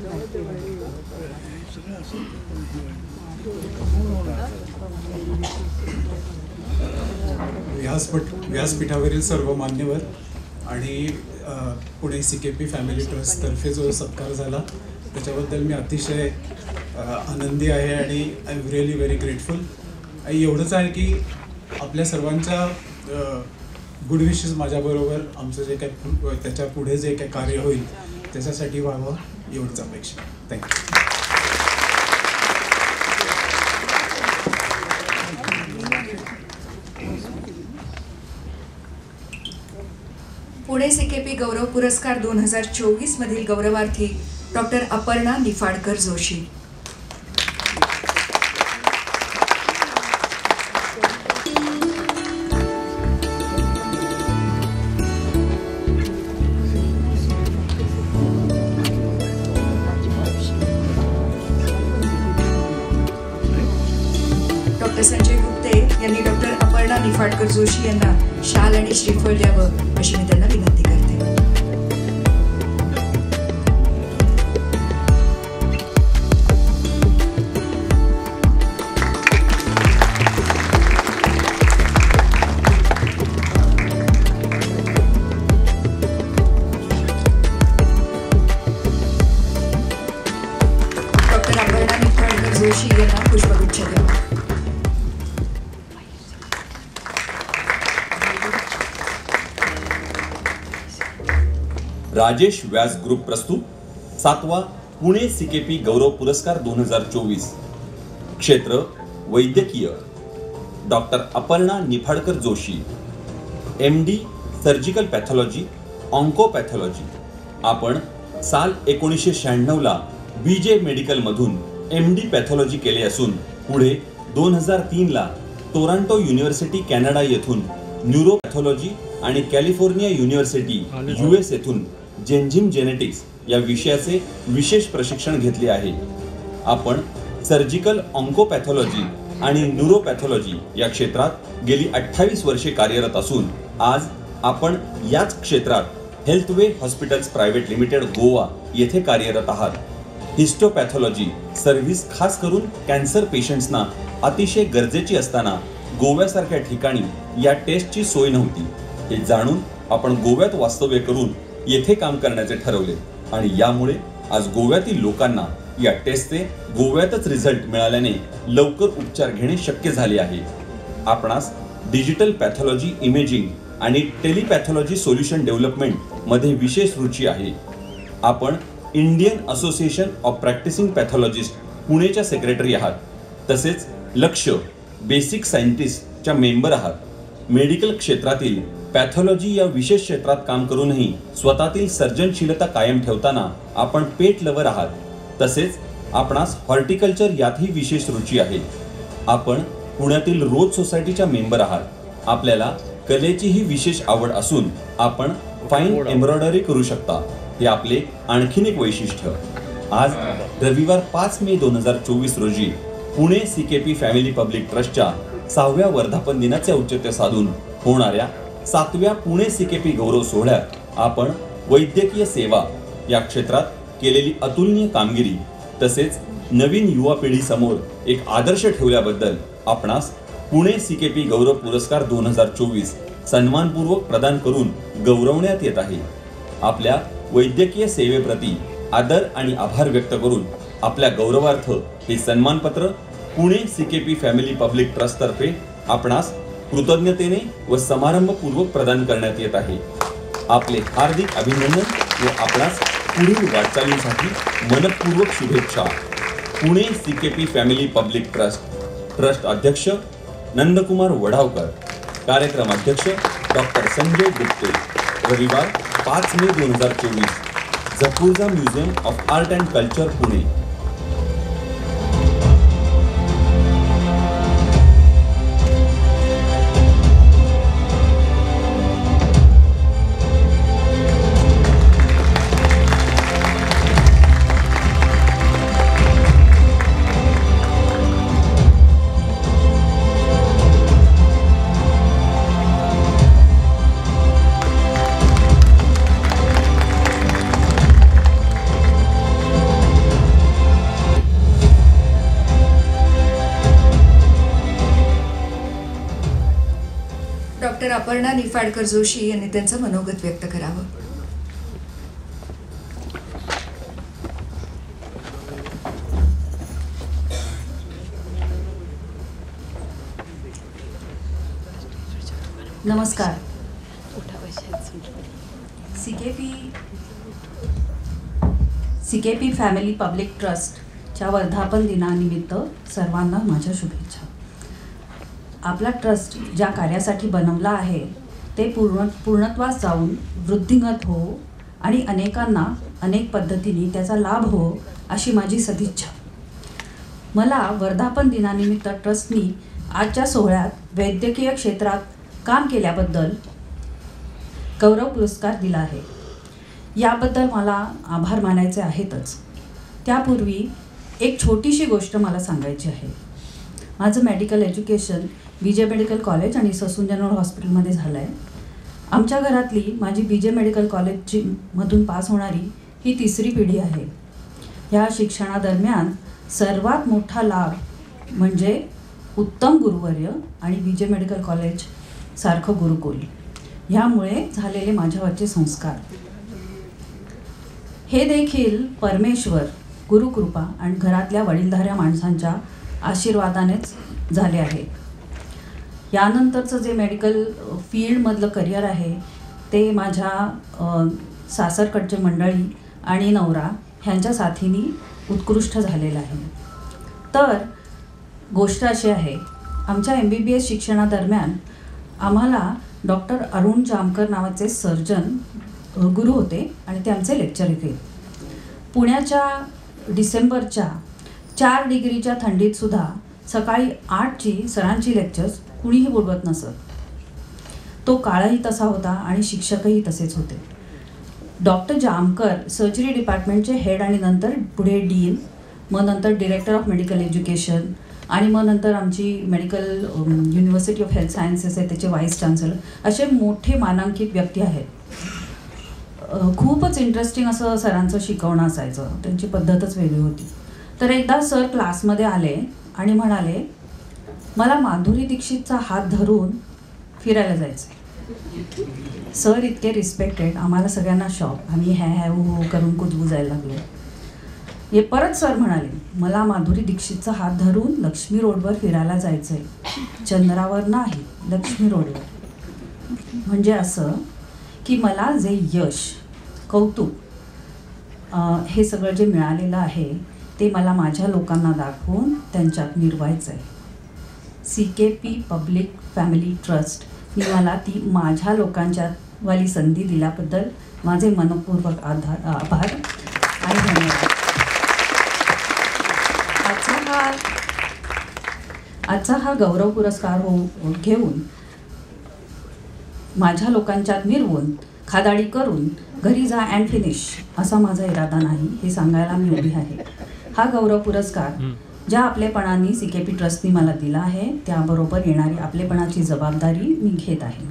व्यासपीठावरील सर्व मान्यवर आणि पुणे सीकेपी फॅमिली ट्रस्ट तर्फे जो सत्कार झाला त्याच्याबद्दल मी अतिशय आनंदी आहे आणि I am really very grateful. एवढंच आहे की आपल्या सर्वांच्या गुड विशेस माझ्याबरोबर आमचं जे काय त्याच्या पुढे जे काय कार्य होईल त्याच्यासाठी व्हावं एवढंच अपेक्षा। थँक्यू। पुणे सीकेपी गौरव पुरस्कार 2024 मधील गौरवार्थी डॉक्टर अपर्णा निफाडकर जोशी। डॉक्टर संजय गुप्ते यांनी डॉक्टर अपर्णा निफाडकर जोशी यांना शाल आणि श्रीफळ द्यावं अशी मी त्यांना विनंती करते। डॉक्टर अपर्णा निफाडकर जोशी यांना पुष्पगुच्छ द्यावा। राजेश व्यास ग्रुप प्रस्तुत 7वा पुणे सीकेपी गौरव पुरस्कार 2024 क्षेत्र वैद्यकीय doctor Aparna Niphadkar Joshi, MD surgical pathology oncopathology. आपण साल 1996 ला BJ मेडिकल मधून MD पॅथॉलॉजी केले असून पुढे 2003 ला टोरंटो युनिव्हर्सिटी कॅनडा येथून न्यूरोपॅथॉलॉजी आणि कॅलिफोर्निया युनिव्हर्सिटी US येथून जेन्झिम जेनेटिक्स या विषयाचे विशेष प्रशिक्षण घेतले आहे। आपण सर्जिकल ऑन्कोपॅथॉलॉजी आणि न्यूरोपॅथॉलॉजी या क्षेत्रात गेली 28 वर्षे कार्यरत असून आज आपण याच क्षेत्रात healthway hospitals private limited Goa येथे कार्यरत आहात। हिस्टोपॅथॉलॉजी सर्व्हिस खास करून कॅन्सर पेशंट्सना अतिशय गरजेची असताना गोव्यासारख्या ठिकाणी या टेस्टची सोय नव्हती। हे जाणून आपण गोव्यात वास्तव्य करून येथे काम करण्याचे ठरवले आणि यामुळे आज गोव्यातील लोकांना या टेस्टचे गोव्यातच रिझल्ट मिळाल्याने लवकर उपचार घेणे शक्य झाले आहे। आपणास डिजिटल पॅथॉलॉजी इमेजिंग आणि टेलिपॅथॉलॉजी सोल्युशन डेव्हलपमेंट मध्ये विशेष रुची आहे। आपण Indian association of practising pathologist पुणेच्या सेक्रेटरी आहात। तसेच लक्ष बेसिक सायंटिस्टच्या मेंबर आहात. मेडिकल क्षेत्रातील पॅथॉलॉजी या विशेष क्षेत्रात काम करूनही स्वतःतील सर्जनशीलता कायम ठेवताना आपण पेट लवर आहात. तसेच आपणास हॉर्टिकल्चर यातही विशेष रुची आहे. आपण पुण्यातील रोज सोसायटीच्या मेंबर आहात. आपल्याला कलेचीही विशेष आवड असून आपण फाईन एम्ब्रॉयडरी करू शकता. हे आपले आणखीन एक वैशिष्ट्य. आज रविवार 5 मे 2024 रोजी पुणे CKP फॅमिली पब्लिक ट्रस्टच्या 6व्या वर्धापन दिनाचे औचित्य साधून होणाऱ्या 7व्या पुणे CKP गौरव सोहळ्यात आपण वैद्यकीय सेवा या क्षेत्रात केलेली अतुलनीय कामगिरी तसेच नवीन युवा पिढीसमोर एक आदर्श ठेवल्याबद्दल आपणास पुणे CKP गौरव पुरस्कार 2024 सन्मानपूर्वक प्रदान करून गौरवण्यात येत आहे. आपल्या वैद्यकीय सेवेप्रती आदर आणि आभार व्यक्त करून आपल्या गौरवार्थ हे सन्मानपत्र पुणे CKP फॅमिली पब्लिक ट्रस्टतर्फे आपणास कृतज्ञतेने व समारंभपूर्वक प्रदान करण्यात येत आहे. आपले हार्दिक अभिनंदन व आपणास पुढील वाटचालीसाठी मनपूर्वक शुभेच्छा. Pune CKP family public trust अध्यक्ष नंदकुमार वढावकर, कार्यक्रम अध्यक्ष डॉक्टर संजय गुप्ते. रविवार 5 May 2024, Zapurza museum of art and culture, Pune. Doctor Aparna Niphadkar Joshi यांनी त्यांचं मनोगत व्यक्त करावं. नमस्कार. CKP फॅमिली पब्लिक ट्रस्टच्या वर्धापन दिनानिमित्त सर्वांना माझ्या शुभेच्छा. आपला ट्रस्ट ज्या कार्यासाठी बनवला आहे ते पूर्णत्वास जाऊन वृद्धिंगत हो आणि अनेकांना अनेक पद्धतीने त्याचा लाभ हो अशी माझी सदिच्छा. मला वर्धापन दिनानिमित्त ट्रस्टनी आजच्या सोहळ्यात वैद्यकीय क्षेत्रात काम केल्याबद्दल गौरव पुरस्कार दिला आहे. याबद्दल मला आभार मानायचे आहेतच. त्यापूर्वी एक छोटीशी गोष्ट मला सांगायची आहे. माझं medical education BJ medical college आणि ससून जनरल हॉस्पिटलमध्ये झालं आहे. आमच्या घरातली माझी BJ मेडिकल कॉलेजची मधून पास होणारी ही 3री पिढी आहे. ह्या शिक्षणादरम्यान सर्वात मोठा लाभ म्हणजे उत्तम गुरुवर्य आणि BJ मेडिकल कॉलेज सारखं गुरुकुल ह्यामुळे झालेले माझ्यावरचे संस्कार हे देखील परमेश्वर, गुरुकृपा आणि घरातल्या वडीलधाऱ्या माणसांच्या आशीर्वादानेच झाले आहे. यानंतरचं जे मेडिकल फील्डमधलं करिअर आहे ते माझ्या सासरकडचे मंडळी आणि नवरा ह्यांच्या साथीने उत्कृष्ट झालेलं आहे. तर गोष्ट अशी आहे, आमच्या MBBS शिक्षणादरम्यान आम्हाला डॉक्टर अरुण जामकर नावाचे सर्जन गुरु होते आणि ते आमचे लेक्चर होते. पुण्याच्या डिसेंबरच्या 4 डिग्रीच्या थंडीतसुद्धा सकाळी 8ची सरांची लेक्चर्स कुणीही बोलवत नसत. तो काळही तसा होता आणि शिक्षकही तसेच होते. डॉक्टर जामकर सर्जरी डिपार्टमेंटचे हेड आणि नंतर पुढे डीन, मग नंतर डिरेक्टर ऑफ मेडिकल एज्युकेशन आणि मग नंतर आमची medical university of health sciences आहे त्याचे व्हाईस चान्सलर, असे मोठे मानांकित व्यक्ती आहेत. खूपच इंटरेस्टिंग असं सरांचं शिकवणं असायचं. त्यांची पद्धतच वेगळी होती. तर एकदा सर क्लासमध्ये आले आणि म्हणाले, मला माधुरी दीक्षितचा हात धरून फिरायला जायचं. सर इतके रिस्पेक्टेड, आम्हाला सगळ्यांना शॉक. आम्ही हॅ हो करून कुजबुजायला लागलो. हे परत सर म्हणाले, मला माधुरी दीक्षितचा हात धरून लक्ष्मी रोडवर फिरायला जायचं आहे, चंद्रावर नाही, लक्ष्मी रोडवर. म्हणजे असं की मला जे यश, कौतुक हे सगळं जे मिळालेलं आहे ते मला माझ्या लोकांना दाखवून त्यांच्यात मिरवायचं आहे. CKP public family trust me मला ती माझ्या लोकांच्या वाली संधी दिल्याबद्दल माझे मनपूर्वक आभार आणि धन्यवाद. आजचा हा गौरव पुरस्कार घेऊन माझ्या लोकांच्यात मिरवून खादाडी करून घरी जा अँड फिनिश असा माझा इरादा नाही हे सांगायला मी उभी आहे. हा गौरव पुरस्कार ज्या आपलेपणाने CKP ट्रस्टनी मला दिला आहे त्याबरोबर येणारी आपलेपणाची जबाबदारी मी घेत आहे.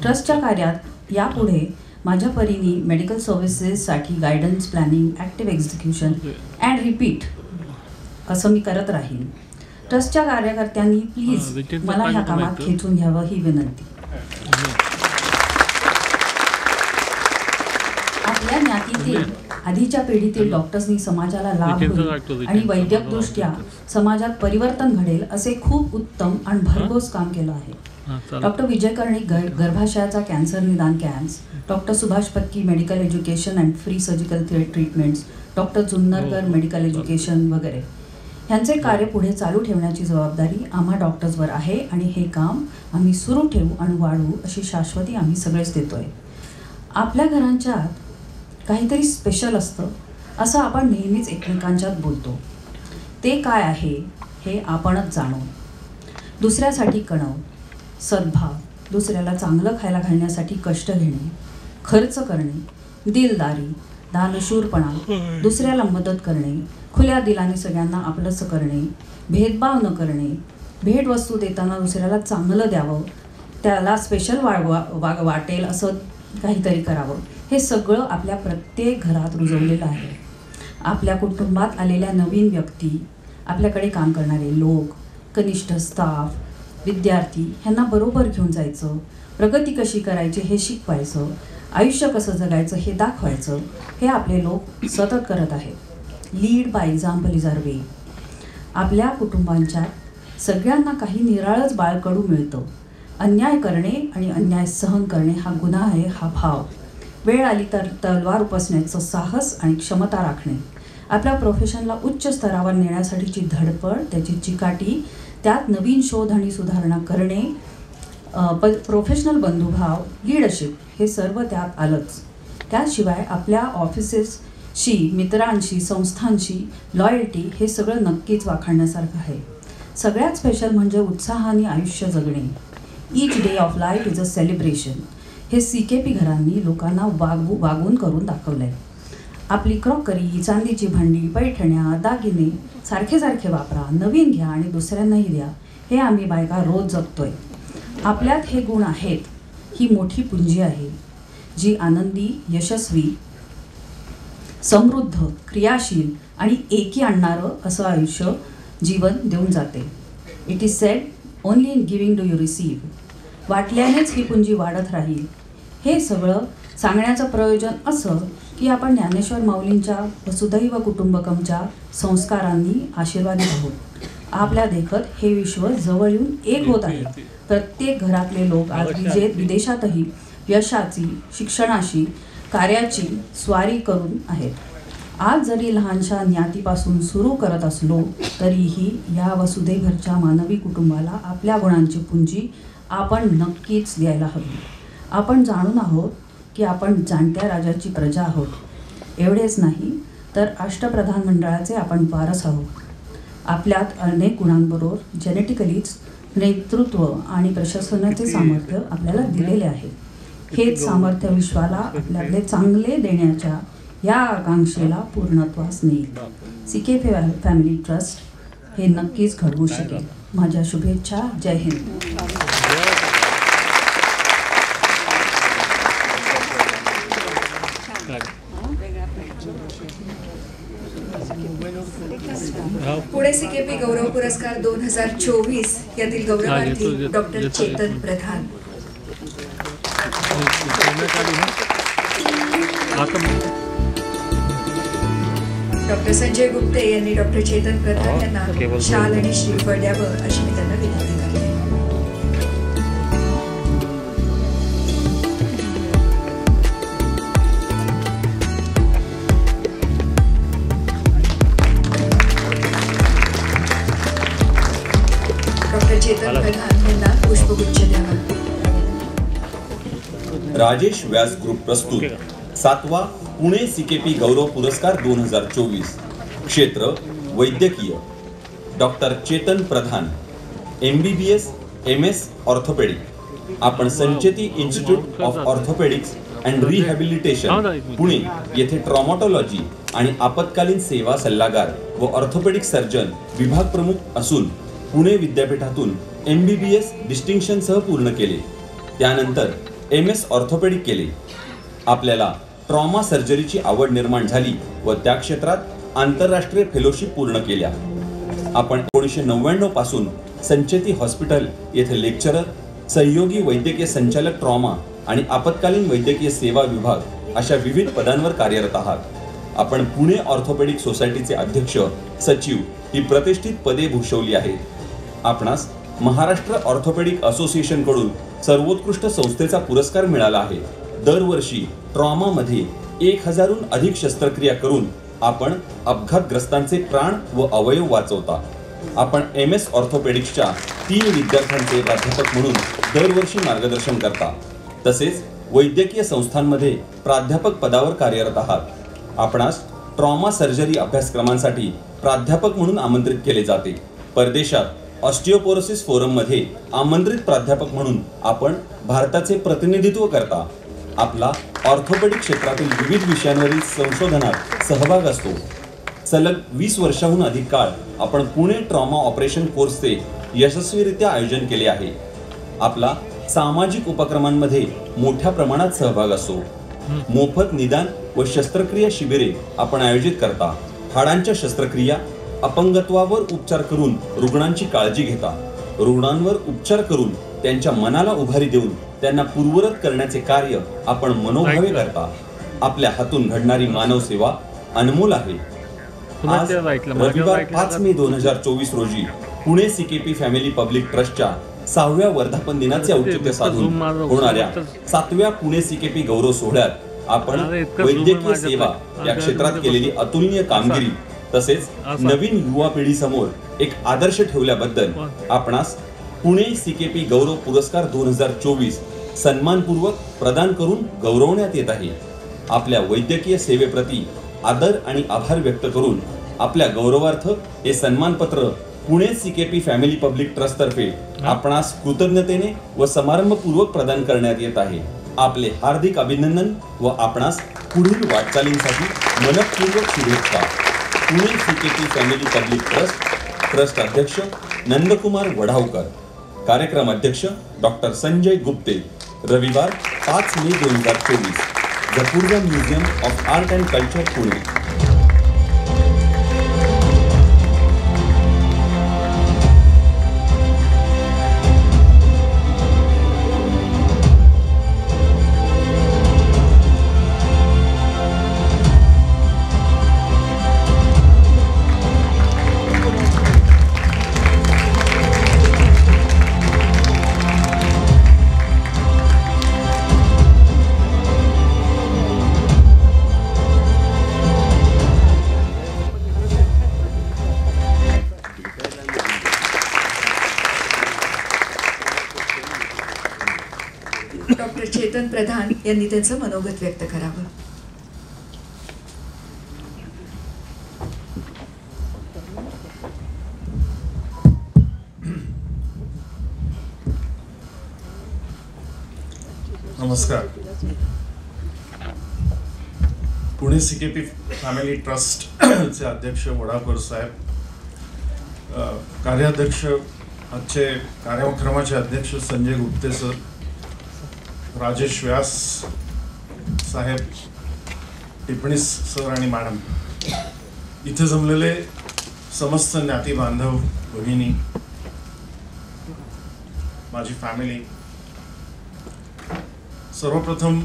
ट्रस्टच्या कार्यात यापुढे माझ्या परीने मेडिकल सर्व्हिसेससाठी guidance, planning, active execution and repeat असं मी करत राहीन. ट्रस्टच्या कार्यकर्त्यांनी प्लीज मला ह्या कामात खेचून घ्यावं ही विनंती. आपल्या ज्ञातीतील आधीच्या पिढीतील डॉक्टर्सनी समाजाला लाभ होईल आणि वैद्यकदृष्ट्या समाजात परिवर्तन घडेल असे खूप उत्तम आणि भरघोस काम केलं आहे. डॉक्टर विजय कर्णिक गर्भाशयाचा कॅन्सर निदान camps, doctor Subhash Patki medical education and free surgical treatments, doctor Junnarkar medical education वगैरे ह्यांचे कार्य पुढे चालू ठेवण्याची जबाबदारी आम्हा डॉक्टर्सवर आहे आणि हे काम आम्ही सुरू ठेवू आणि वाढवू अशी शाश्वती आम्ही सगळेच देतोय. आपल्या घरांच्यात काहीतरी स्पेशल असतं असं आपण नेहमीच एकमेकांच्यात बोलतो. ते काय आहे हे आपणच जाणू, दुसऱ्यासाठी कणव, सद्भाव, दुसऱ्याला चांगलं खायला घालण्यासाठी कष्ट घेणे, खर्च करणे, दिलदारी, दानशूरपणा, दुसऱ्याला मदत करणे, खुल्या दिलाने सगळ्यांना आपलंसं करणे, भेदभाव न करणे, भेटवस्तू देताना दुसऱ्याला चांगलं द्यावं, त्याला स्पेशल वाटेल असं काहीतरी करावं, हे सगळं आपल्या प्रत्येक घरात रुजवलेलं आहे. आपल्या कुटुंबात आलेल्या नवीन व्यक्ती, आपल्याकडे काम करणारे लोक, कनिष्ठ स्टाफ, विद्यार्थी ह्यांना बरोबर घेऊन जायचं, प्रगती कशी करायची हे शिकवायचं, आयुष्य कसं जगायचं हे दाखवायचं, हे आपले लोक सतत करत आहेत. Lead by example is our way. आपल्या कुटुंबांच्या सगळ्यांना काही निराळच बाळकडू मिळतं. अन्याय करणे आणि अन्याय सहन करणे हा गुन्हा आहे, हा भाव. वेळ आली तर तलवार उपसण्याचं साहस आणि क्षमता राखणे, आपल्या प्रोफेशनला उच्च स्तरावर नेण्यासाठीची धडपड, त्याची चिकाटी, त्यात नवीन शोध आणि सुधारणा करणे, प्रोफेशनल बंधुभाव, लीडरशिप हे सर्व त्यात आलंच. त्याशिवाय आपल्या ऑफिसेसशी, मित्रांशी, संस्थांशी लॉयल्टी हे सगळं नक्कीच वाखाणण्यासारखं आहे. सगळ्यात स्पेशल म्हणजे उत्साहाने आयुष्य जगणे. Each day of life is a celebration. हे CKP घरांनी लोकांना वागून करून दाखवलं आहे. आपली क्रॉकरी, चांदीची भांडी, पैठण्या, दागिने सारखे सारखे वापरा, नवीन घ्या आणि दुसऱ्यांनाही द्या, हे आम्ही बायका रोज जगतोय. आपल्यात हे गुण आहेत. ही मोठी पुंजी आहे जी आनंदी, यशस्वी, समृद्ध, क्रियाशील आणि एकी आणणारं असं आयुष्य जीवन देऊन जाते. It is said only in giving do you receive. वाटल्यानेच ही पुंजी वाढत राहील. हे सगळं सांगण्याचं प्रयोजन असं की आपण ज्ञानेश्वर माऊलींच्या वसुधैव कुटुंबकमच्या संस्कारांनी आशीर्वादित आहोत. आपल्या देखत हे विश्व जवळ येऊन एक होत आहे. प्रत्येक घरातले लोक आज विदेशातही यशाची, शिक्षणाची, कार्याची स्वारी करून आहेत. आज जरी लहानशा ज्ञातीपासून सुरू करत असलो तरीही या वसुधेभरच्या मानवी कुटुंबाला आपल्या गुणांची पुंजी आपण नक्कीच द्यायला हवी. आपण जाणून आहोत की आपण जाणत्या राजाची प्रजा आहोत. एवढेच नाही तर अष्टप्रधान मंडळाचे आपण वारस आहोत. आपल्यात अनेक गुणांबरोबर जेनेटिकलीच नेतृत्व आणि प्रशासनाचे सामर्थ्य आपल्याला दिलेले आहे. हेच सामर्थ्य विश्वाला आपल्याकडे चांगले देण्याच्या या आकांक्षेला पूर्णत्वास नेईल. CKP फॅमिली ट्रस्ट हे नक्कीच घडवू शकेल. माझ्या शुभेच्छा. जय हिंद. पुणे CKP गौरव पुरस्कार 2024 यातील गौरवार्थी डॉक्टर चेतन प्रधान. डॉक्टर संजय गुप्ते यांनी डॉक्टर चेतन प्रधान यांना शाल आणि श्रीफळ द्यावं अशी मी त्यांना विनंती करते. डॉक्टर चेतन राजेश व्यास ग्रुप प्रस्तुत 7वा पुणे सीकेपी गौरव पुरस्कार 2024 क्षेत्र वैद्यकीय डॉक्टर चेतन प्रधान MBBS MS ऑर्थोपेडिक आपण Sancheti institute of orthopaedics and rehabilitation Pune येथे ट्रॉमॅटॉलॉजी आणि आपत्कालीन सेवा सल्लागार व ऑर्थोपेडिक सर्जन विभाग प्रमुख असून पुणे विद्यापीठातून MBBS डिस्टिंक्शन सह पूर्ण केले. त्यानंतर MS ऑर्थोपेडिक केले. आपल्याला ट्रॉमा सर्जरीची आवड निर्माण झाली व त्या क्षेत्रात आंतरराष्ट्रीय फेलोशिप पूर्ण केल्या. आपण 1999 पासून संचेती हॉस्पिटल येथे लेक्चरर, सहयोगी वैद्यकीय संचालक ट्रॉमा आणि आपत्कालीन वैद्यकीय सेवा विभाग अशा विविध पदांवर कार्यरत आहात. आपण पुणे ऑर्थोपेडिक सोसायटीचे अध्यक्ष, सचिव ही प्रतिष्ठित पदे भूषवली आहेत. आपणास महाराष्ट्र ऑर्थोपेडिक असोसिएशन कडून सर्वोत्कृष्ट संस्थेचा पुरस्कार मिळाला आहे. दरवर्षी ट्रॉमामध्ये 1000हून अधिक शस्त्रक्रिया करून आपण अपघातग्रस्तांचे प्राण व अवयव वाचवता. आपण MS ऑर्थोपेडिक्सच्या 3 विद्यार्थ्यांचे प्राध्यापक म्हणून दरवर्षी मार्गदर्शन करता. तसेच वैद्यकीय संस्थांमध्ये प्राध्यापक पदावर कार्यरत आहात. आपणास ट्रॉमा सर्जरी अभ्यासक्रमांसाठी प्राध्यापक म्हणून आमंत्रित केले जाते. परदेशात ऑस्टिओपोरोसिस फोरममध्ये आमंत्रित प्राध्यापक म्हणून आपण भारताचे प्रतिनिधित्व करता. आपला ऑर्थोपेडिक क्षेत्रातील विविध विषयांवरील संशोधनात सहभाग असतो. सलग 20 वर्षांहून अधिक काळ आपण पुणे ट्रॉमा ऑपरेशन कोर्सचे यशस्वीरित्या आयोजन केले आहे. आपला सामाजिक उपक्रमांमध्ये मोठ्या प्रमाणात सहभाग असतो. मोफत निदान व शस्त्रक्रिया शिबिरे आपण आयोजित करता. हाडांच्या शस्त्रक्रिया, अपंगत्वावर उपचार करून रुग्णांची काळजी घेता. रुग्णांवर उपचार करून त्यांच्या मनाला उभारी देऊन त्यांना पूर्वरत करण्याचे कार्य आपण मनोभावे करता. आपल्या हातून घडणारी मानव सेवा अनमोल आहे. आज रविवार 5 मे 2024 रोजी पुणे सीकेपी फॅमिली पब्लिक ट्रस्टच्या 6व्या वर्धापन दिनाचे औचित्य साधून होणाऱ्या 7व्या पुणे सीकेपी गौरव सोहळ्यात आपण वैद्यकीय सेवा या क्षेत्रात केलेली अतुलनीय कामगिरी तसेच नवीन युवा पिढी समोर एक आदर्श ठेवल्याबद्दल आपणास पुणे सीकेपी गौरव पुरस्कार 2024 सन्मानपूर्वक प्रदान करून गौरवण्यात येत आहे. आपल्या वैद्यकीय सेवेप्रती आदर आणि आभार व्यक्त करून आपल्या गौरवार्थ हे सन्मानपत्र Pune CKP family public trust तर्फे आपणास कृतज्ञतेने व समारंभपूर्वक प्रदान करण्यात येत आहे. आपले हार्दिक अभिनंदन व आपणास पुढील वाटचालींसाठी मनपूर्वक शुभेच्छा. Pune CKP family public trust अध्यक्ष नंदकुमार वढावकर, कार्यक्रम अध्यक्ष डॉक्टर संजय गुप्ते. रविवार 5 May 2024 Zapurza museum of art and culture Pune. Doctor Chetan Pradhan यांनी त्यांचं मनोगत व्यक्त करावं. नमस्कार. पुणे सीकेपी फॅमिली ट्रस्टचे अध्यक्ष वडाकर साहेब, कार्याध्यक्ष आजचे कार्यक्रमाचे अध्यक्ष संजय गुप्ते सर, राजेश व्यास साहेब, टिप्पणीस सर आणि मॅडम, इथे जमलेले समस्त ज्ञाती बांधव, भगिनी, माझी फॅमिली. सर्वप्रथम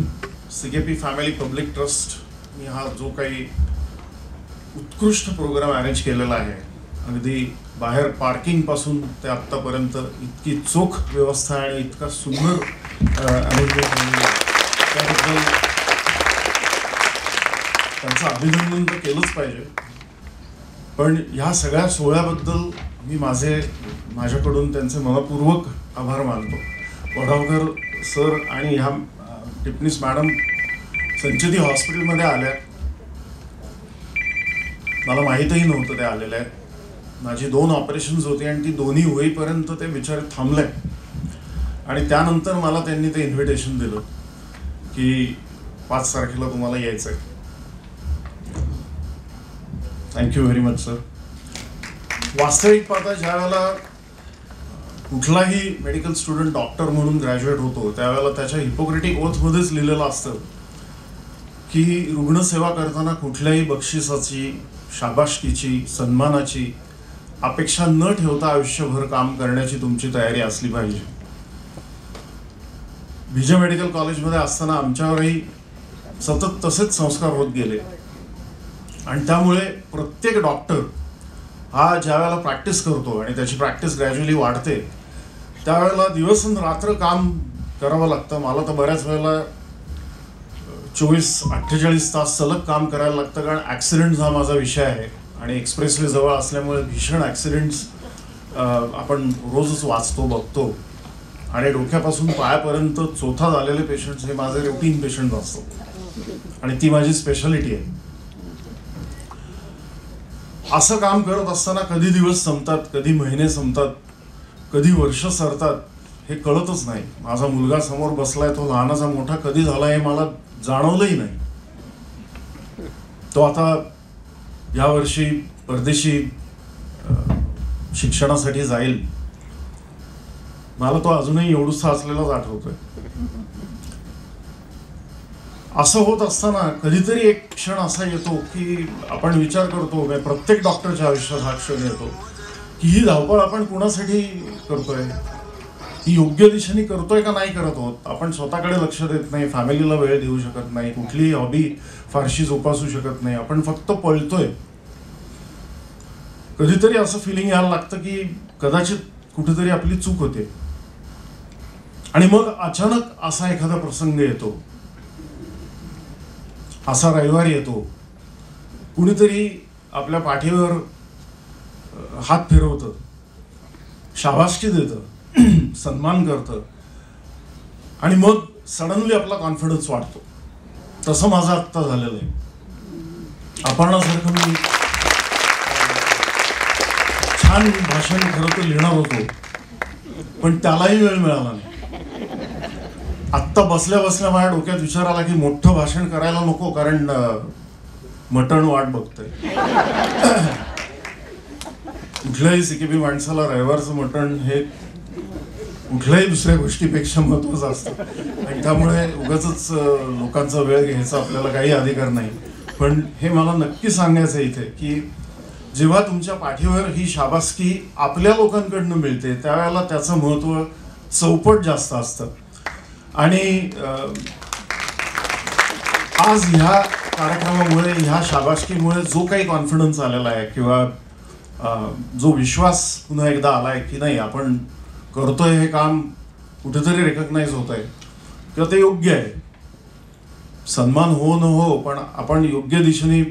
CKP family public trust me हा जो काही उत्कृष्ट प्रोग्राम अरेंज केलेला आहे, अगदी बाहेर पार्किंगपासून ते आत्तापर्यंत इतकी चोख व्यवस्था आणि इतका सुंदर त्याबद्दल त्यांचं अभिनंदन तर केलंच पाहिजे. पण ह्या सगळ्या सोहळ्याबद्दल मी माझ्याकडून त्यांचे मनपूर्वक आभार मानतो. वडावकर सर आणि ह्या टिपणीस मॅडम संचेती हॉस्पिटलमध्ये आल्या. मला माहीतही नव्हतं ते आलेल्या आहेत. माझी 2 ऑपरेशन्स होती आणि ती दोन्ही होईपर्यंत ते बिचारे थांबले आणि त्यानंतर मला त्यांनी ते इन्व्हिटेशन दिलं की 5 तारखेला तुम्हाला यायचं आहे. Thank you very much sir. वास्तविक पाहता ज्या वेळेला कुठलाही मेडिकल स्टुडंट डॉक्टर म्हणून ग्रॅज्युएट होतो त्यावेळेला त्याच्या हिपोक्रेटिक ओथमध्येच लिहिलेलं असतं की रुग्णसेवा करताना कुठल्याही बक्षिसाची, शाबासकीची, सन्मानाची अपेक्षा न ठेवता आयुष्यभर काम करण्याची तुमची तयारी असली पाहिजे. विजय मेडिकल कॉलेजमध्ये असताना आमच्यावरही सतत तसेच संस्कार होत गेले आणि त्यामुळे प्रत्येक डॉक्टर हा ज्या वेळेला प्रॅक्टिस करतो आणि त्याची प्रॅक्टिस ग्रॅज्युअली वाढते त्यावेळेला दिवस रात्र काम करावं लागतं. मला तर बऱ्याच वेळेला 24-48 तास सलग काम करायला लागतं, कारण ॲक्सिडेंट हा माझा विषय आहे आणि एक्सप्रेसवे जवळ असल्यामुळे भीषण ॲक्सिडेंट्स आपण रोजच वाचतो, बघतो आणि डोक्यापासून पायापर्यंत चोथा झालेले पेशंट्स हे माझे रुटीन पेशंट असतात आणि ती माझी स्पेशालिटी आहे. असं काम करत असताना कधी दिवस संपतात, कधी महिने संपतात, कधी वर्ष सरतात हे कळतच नाही. माझा मुलगा समोर बसलाय, तो लहानाचा मोठा कधी झाला हे मला जाणवलंही नाही. तो आता यावर्षी परदेशी शिक्षणासाठी जाईल. मला तो अजूनही एवढूसा असलेलाच आठवतोय. असं होत असताना कधीतरी एक क्षण असा येतो की आपण विचार करतो, प्रत्येक डॉक्टरच्या आयुष्यात हा क्षण येतो की ही धावपळ आपण कुणासाठी करतोय, ही योग्य दिशेने करतोय का नाही करत आहोत. आपण स्वतःकडे लक्ष देत नाही, फॅमिलीला वेळ देऊ शकत नाही, कुठलीही हॉबी फारशी जोपासू शकत नाही, आपण फक्त पळतोय. कधीतरी असं फिलिंग यायला लागतं की कदाचित कुठेतरी आपली चूक होते आणि मग अचानक असा एखादा प्रसंग येतो, असा रविवार येतो, कुणीतरी आपल्या पाठीवर हात फिरवतं, शाबासकी देतं, सन्मान करतं आणि मग सडनली आपला कॉन्फिडन्स वाढतो. तसं माझं आत्ता झालेलं आहे. अपर्णासारखं मी छान भाषण खरं तर लिहिणार होतो पण त्यालाही वेळ मिळाला नाही. आत्ता बसल्या बसल्या माझ्या डोक्यात विचार आला की मोठं भाषण करायला नको, कारण मटण वाट बघतंय. कुठल्याही सिकेपी माणसाला रविवारचं मटण हे कुठल्याही दुसऱ्या गोष्टीपेक्षा महत्त्वाचं असतं आणि त्यामुळे उगाचच लोकांचा वेळ घ्यायचा आपल्याला काही अधिकार नाही. पण हे मला नक्की सांगायचं आहे इथे की जेव्हा तुमच्या पाठीवर ही शाबासकी आपल्या लोकांकडनं मिळते त्यावेळेला त्याचं महत्त्व चौपट जास्त असतं. आणि आज ह्या कार्यक्रमामुळे, ह्या शाबासकीमुळे जो काही कॉन्फिडन्स आलेला आहे किंवा जो विश्वास पुन्हा एकदा आलाय की नाही आपण करतोय हे काम कुठेतरी रेकग्नाइज होत आहे किंवा ते योग्य आहे. सन्मान हो न हो पण आपण योग्य दिशेने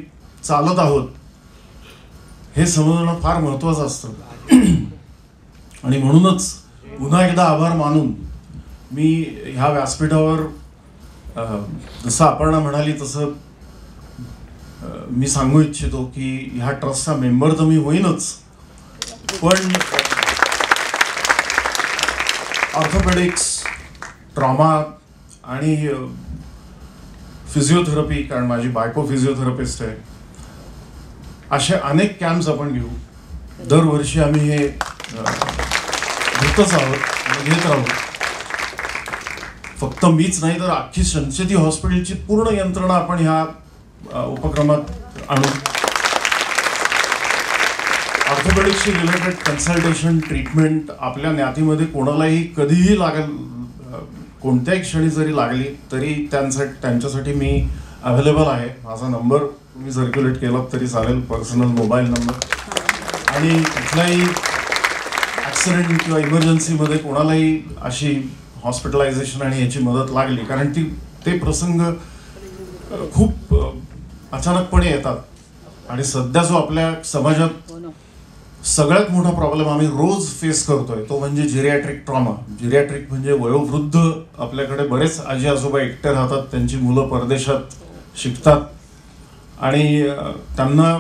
चालत आहोत हे समजणं फार महत्त्वाचं असतं. आणि म्हणूनच पुन्हा एकदा आभार मानून मी ह्या व्यासपीठावर जसं अपर्णा म्हणाली तसं मी सांगू इच्छितो की ह्या ट्रस्टचा मेंबर तर मी होईनच, पण ऑर्थोपेडिक्स, ट्रॉमा आणि फिजिओथेरपी, कारण माझी बायको फिजिओथेरपिस्ट आहे, असे अनेक कॅम्प्स आपण घेऊ. दरवर्षी आम्ही हे घेतच आहोत आणि घेत राहू. फक्त मीच नाही तर अख्खी संचेती हॉस्पिटलची पूर्ण यंत्रणा आपण ह्या उपक्रमात आणू. ऑर्थोपेडिक्सशी रिलेटेड कन्सल्टेशन, ट्रीटमेंट आपल्या ज्ञातीमध्ये कोणालाही कधीही लागेल, कोणत्याही क्षणी जरी लागली तरी त्यांच्यासाठी मी अवेलेबल आहे. माझा नंबर तुम्ही सर्क्युलेट केला तरी चालेल, पर्सनल मोबाईल नंबर. आणि कुठलाही ॲक्सिडेंट किंवा इमर्जन्सीमध्ये कोणालाही अशी हॉस्पिटलायझेशन आणि याची मदत लागली, कारण ते प्रसंग खूप अचानकपणे येतात आणि सध्या जो आपल्या समाजात सगळ्यात मोठा प्रॉब्लेम आम्ही रोज फेस करतोय तो म्हणजे जिरॅट्रिक ट्रॉमा. जिरॅट्रिक म्हणजे वयोवृद्ध, आपल्याकडे बरेच आजी आजोबा एकटे राहतात, त्यांची मुलं परदेशात शिकतात आणि त्यांना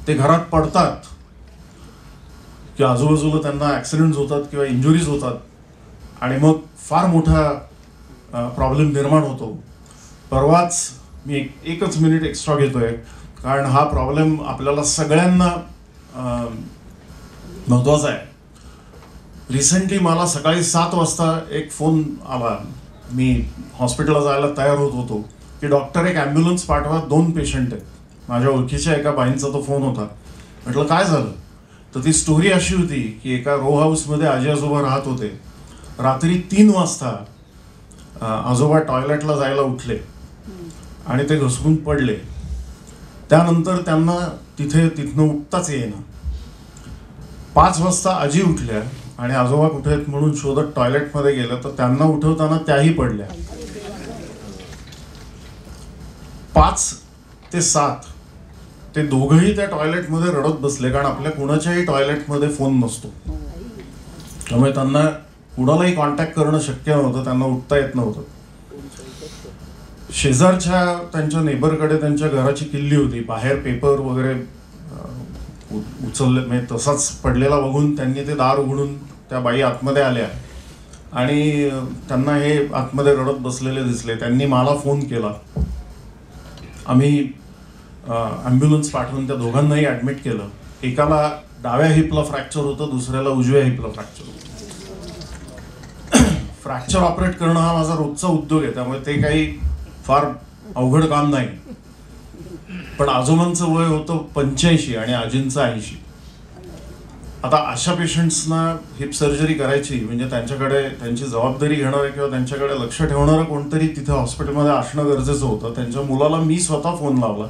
ते घरात पडतात की आजूबाजूला त्यांना ॲक्सिडेंट्स होतात किंवा इंजुरीज होतात आणि मग फार मोठा प्रॉब्लेम निर्माण होतो. परवाच मी एकच मिनिट एक्स्ट्रा घेतोय कारण हा प्रॉब्लेम आपल्याला सगळ्यांना महत्त्वाचा आहे. रिसेंटली मला सकाळी 7 वाजता एक फोन आला, मी हॉस्पिटलला जायला तयार होत होतो की डॉक्टर एक ॲम्ब्युलन्स पाठवा, 2 पेशंट आहेत. माझ्या ओळखीच्या एका बाईंचा तो फोन होता. म्हटलं काय झालं, तर ती स्टोरी अशी होती की एका रो हाऊसमध्ये आजी आजोबा राहत होते. रात्री 3 वाजता आजोबा टॉयलेटला जायला उठले आणि ते घसरून पडले. त्यानंतर त्यांना तिथनं उठताच येईना. 5 वाजता आजी उठल्या आणि आजोबा कुठे आहेत म्हणून शोधत टॉयलेटमध्ये गेलं तर त्यांना उठवताना त्याही पडल्या. 5 ते 7 ते दोघंही त्या टॉयलेटमध्ये रडत बसले कारण आपल्या कुणाच्याही टॉयलेटमध्ये फोन नसतो, त्यामुळे त्यांना कुणालाही कॉन्टॅक्ट करणं शक्य नव्हतं, त्यांना उठता येत नव्हतं. शेजारच्या त्यांच्या नेबरकडे त्यांच्या घराची किल्ली होती. बाहेर पेपर वगैरे उचलले, म्हणजे तसाच पडलेला बघून त्यांनी ते दार उघडून त्या बाई आतमध्ये आल्या आणि त्यांना हे आतमध्ये रडत बसलेले दिसले. त्यांनी मला फोन केला. आम्ही ॲम्ब्युलन्स पाठवून त्या दोघांनाही ॲडमिट केलं. एकाला डाव्या हिपला फ्रॅक्चर होतं, दुसऱ्याला उजव्या हिपला फ्रॅक्चर होतं. फ्रॅक्चर ऑपरेट करणं हा माझा रोजचा उद्योग आहे, त्यामुळे ते काही फार अवघड काम नाही. पण आजोबांचं वय होतं 85 आणि आजींचं 80. आता अशा पेशंट्सना हिप सर्जरी करायची म्हणजे त्यांच्याकडे त्यांची जबाबदारी घेणारं किंवा त्यांच्याकडे लक्ष ठेवणारं कोणतरी तिथे हॉस्पिटलमध्ये असणं गरजेचं होतं. त्यांच्या मुलाला मी स्वतः फोन लावला